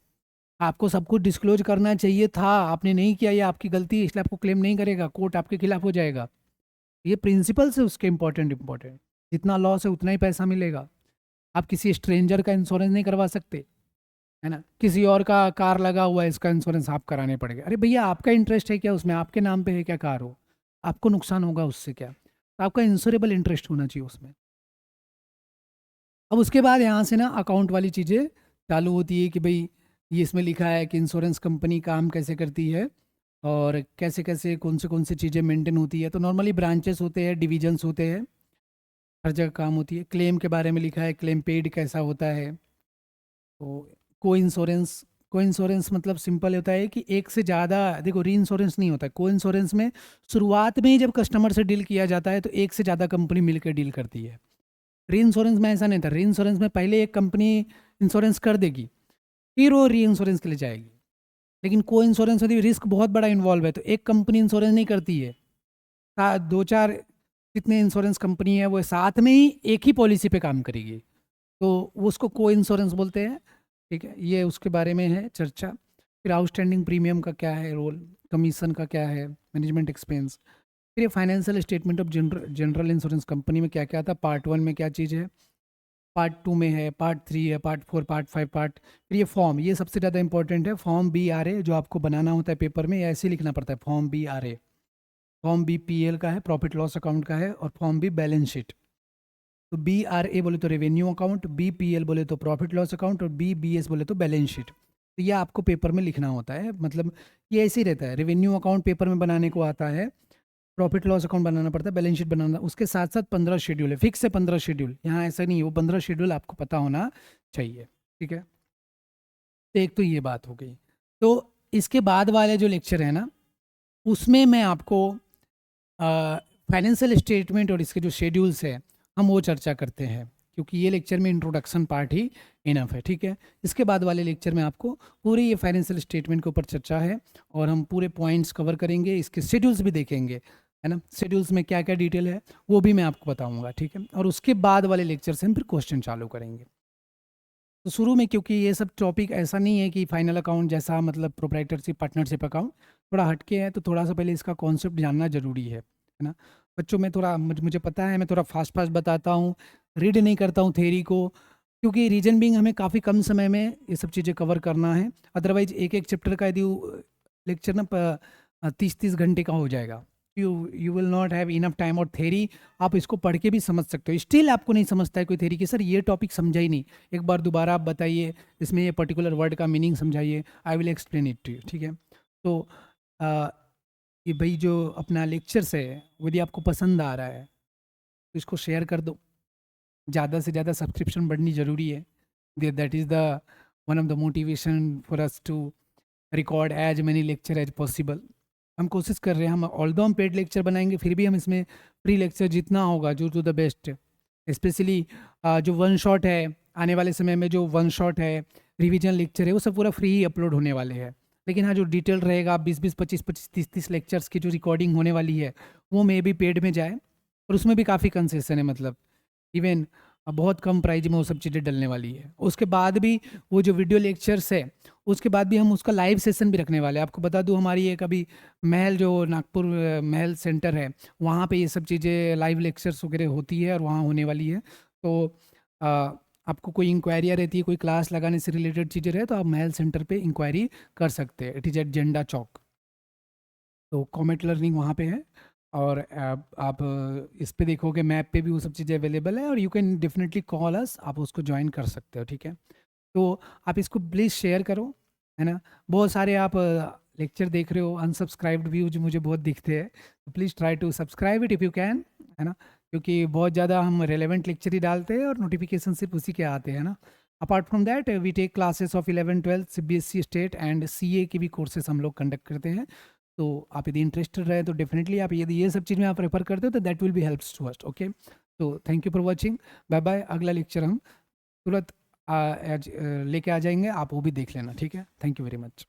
आपको सब कुछ डिस्क्लोज करना चाहिए था, आपने नहीं किया, ये आपकी गलती है, इसलिए आपको क्लेम नहीं करेगा, कोर्ट आपके खिलाफ हो जाएगा। ये प्रिंसिपल्स है उसके, इंपॉर्टेंट इंपॉर्टेंट, जितना लॉस है उतना ही पैसा मिलेगा। आप किसी स्ट्रेंजर का इंश्योरेंस नहीं करवा सकते, है ना। किसी और का कार लगा हुआ है, इसका इंश्योरेंस आप कराने पड़ेगा, अरे भैया आपका इंटरेस्ट है क्या उसमें, आपके नाम पे है क्या कार हो, आपको नुकसान होगा उससे क्या, तो आपका इंश्योरेबल इंटरेस्ट होना चाहिए उसमें। अब उसके बाद यहाँ से ना अकाउंट वाली चीज़ें चालू होती है कि भाई ये इसमें लिखा है कि इंश्योरेंस कंपनी काम कैसे करती है, और कैसे कैसे कौन से चीज़ें मेंटेन होती है। तो नॉर्मली ब्रांचेस होते हैं, डिविजन्स होते हैं, हर जगह काम होती है। क्लेम के बारे में लिखा है, क्लेम पेड कैसा होता है। तो को इंश्योरेंस मतलब सिंपल होता है कि एक से ज़्यादा, देखो री इंश्योरेंस नहीं होता है, को इंश्योरेंस में शुरुआत में ही जब कस्टमर से डील किया जाता है तो एक से ज़्यादा कंपनी मिलकर डील करती है। री इंश्योरेंस में ऐसा नहीं था, री इंश्योरेंस में पहले एक कंपनी इंश्योरेंस कर देगी, फिर वो री इंश्योरेंस के लिए जाएगी। लेकिन को इंश्योरेंस यदि रिस्क बहुत बड़ा इन्वॉल्व है तो एक कंपनी इंश्योरेंस नहीं करती है, दो चार जितने इंश्योरेंस कंपनी है वो साथ में ही एक ही पॉलिसी पे काम करेगी, तो वो उसको को इंश्योरेंस बोलते हैं। ठीक है, ये उसके बारे में है चर्चा। फिर आउटस्टैंडिंग प्रीमियम का क्या है रोल, कमीशन का क्या है, मैनेजमेंट एक्सपेंस। फिर ये financial statement of general insurance company में क्या क्या था, पार्ट 1 में क्या चीज़ है, पार्ट 2 में है, पार्ट 3 है, पार्ट 4, पार्ट 5, पार्ट, फिर ये फॉर्म, ये सबसे ज़्यादा इंपॉर्टेंट है, फॉर्म BRA जो आपको बनाना होता है पेपर में, या ऐसे ही लिखना पड़ता है, फॉर्म BRA। फॉर्म BPL का है, प्रॉफिट लॉस अकाउंट का है, और फॉर्म B बैलेंस शीट। तो BRA बोले तो रेवेन्यू अकाउंट, BPL बोले तो प्रॉफिट लॉस अकाउंट, और BBS बोले तो बैलेंस शीट। तो ये आपको पेपर में लिखना होता है, मतलब ये ऐसे ही रहता है, रेवेन्यू अकाउंट पेपर में बनाने को आता है, प्रॉफिट लॉस अकाउंट बनाना पड़ता है, बैलेंस शीट बनाना, उसके साथ साथ 15 शेड्यूल है, फिक्स है 15 शेड्यूल, यहाँ ऐसा नहीं है, वो 15 शेड्यूल आपको पता होना चाहिए, ठीक है। तो एक तो ये बात हो गई। तो इसके बाद वाले जो लेक्चर है ना, उसमें मैं आपको फाइनेंशियल स्टेटमेंट और इसके जो शेड्यूल्स है हम वो चर्चा करते हैं, क्योंकि ये लेक्चर में इंट्रोडक्शन पार्ट ही इनफ है, ठीक है। इसके बाद वाले लेक्चर में आपको पूरी ये फाइनेंशियल स्टेटमेंट के ऊपर चर्चा है, और हम पूरे पॉइंट्स कवर करेंगे, इसके शेड्यूल्स भी देखेंगे, है ना, शेड्यूल्स में क्या क्या डिटेल है वो भी मैं आपको बताऊंगा, ठीक है। और उसके बाद वाले लेक्चर से हम फिर क्वेश्चन चालू करेंगे। तो शुरू में, क्योंकि ये सब टॉपिक ऐसा नहीं है कि फाइनल अकाउंट जैसा, मतलब प्रोप्राइटरशिप पार्टनरशिप अकाउंट थोड़ा हटके है, तो थोड़ा सा पहले इसका कॉन्सेप्ट जानना जरूरी है ना। बच्चों में थोड़ा मुझे पता है, मैं थोड़ा फास्ट फास्ट बताता हूँ, रीड नहीं करता हूँ थेरी को, क्योंकि रीजन बिंग हमें काफ़ी कम समय में ये सब चीज़ें कवर करना है। अदरवाइज एक एक चैप्टर का यदि लेक्चर ना 30-30 घंटे का हो जाएगा, you will not have enough time. और थेरी आप इसको पढ़ के भी समझ सकते हो, स्टिल आपको नहीं समझता है कोई थेरी कि सर ये टॉपिक समझा ही नहीं, एक बार दोबारा आप बताइए, इसमें ये पर्टिकुलर वर्ड का मीनिंग समझाइए, I will explain it to you, ठीक है। तो कि भाई जो अपना लेक्चर्स है वो यदि आपको पसंद आ रहा है तो इसको शेयर कर दो। ज़्यादा से ज़्यादा सब्सक्रिप्शन बढ़नी ज़रूरी है। That is the one of the motivation for us to record as many lecture as possible. हम कोशिश कर रहे हैं, हम ऑल्दो हम पेड लेक्चर बनाएंगे फिर भी हम इसमें फ्री लेक्चर जितना होगा जो टू द बेस्ट, स्पेशली जो वन शॉट है, आने वाले समय में जो वन शॉट है, रिवीजन लेक्चर है, वो सब पूरा फ्री ही अपलोड होने वाले हैं। लेकिन हाँ, जो डिटेल रहेगा 20-20, 25-25, 30-30 लेक्चर्स की जो रिकॉर्डिंग होने वाली है वो मे भी पेड में जाए, और उसमें भी काफ़ी कंसेशन है, मतलब इवन बहुत कम प्राइस में वो सब चीज़ें डलने वाली है। उसके बाद भी वो जो वीडियो लेक्चर्स है उसके बाद भी हम उसका लाइव सेशन भी रखने वाले हैं। आपको बता दूं, हमारी एक अभी महल जो नागपुर महल सेंटर है वहाँ पे ये सब चीज़ें लाइव लेक्चर्स वगैरह होती है और वहाँ होने वाली है। तो आपको कोई इंक्वायरियाँ रहती है, कोई क्लास लगाने से रिलेटेड चीज़ें रहे तो आप महल सेंटर पे इंक्वायरी कर सकते हैं। इट इज़ एट झंडा चौक, तो कॉमेट लर्निंग वहाँ पे है। और आप इस पे देखोगे मैप पे भी वो सब चीज़ें अवेलेबल है, और यू कैन डेफिनेटली कॉल अस, आप उसको ज्वाइन कर सकते हो, ठीक है। तो आप इसको प्लीज़ शेयर करो, है ना। बहुत सारे आप लेक्चर देख रहे हो, अनसब्सक्राइब्ड व्यूज मुझे बहुत दिखते हैं, तो please try to subscribe it if you can, है ना। क्योंकि बहुत ज़्यादा हम रेलेवेंट लेक्चर ही डालते हैं और नोटिफिकेशन सिर्फ उसी के आते हैं ना। Apart from that we take classes of 11, 12 CBSE state and CA की भी कोर्सेस हम लोग कंडक्ट करते हैं। तो आप यदि इंटरेस्टेड रहे तो डेफिनेटली आप यदि ये सब चीज़ में आप रेफर करते हो तो that will be helps to us, okay. तो thank you for watching, bye bye. अगला लेक्चर हम तुरंत लेके आ जाएंगे, आप वो भी देख लेना, ठीक है। Thank you very much.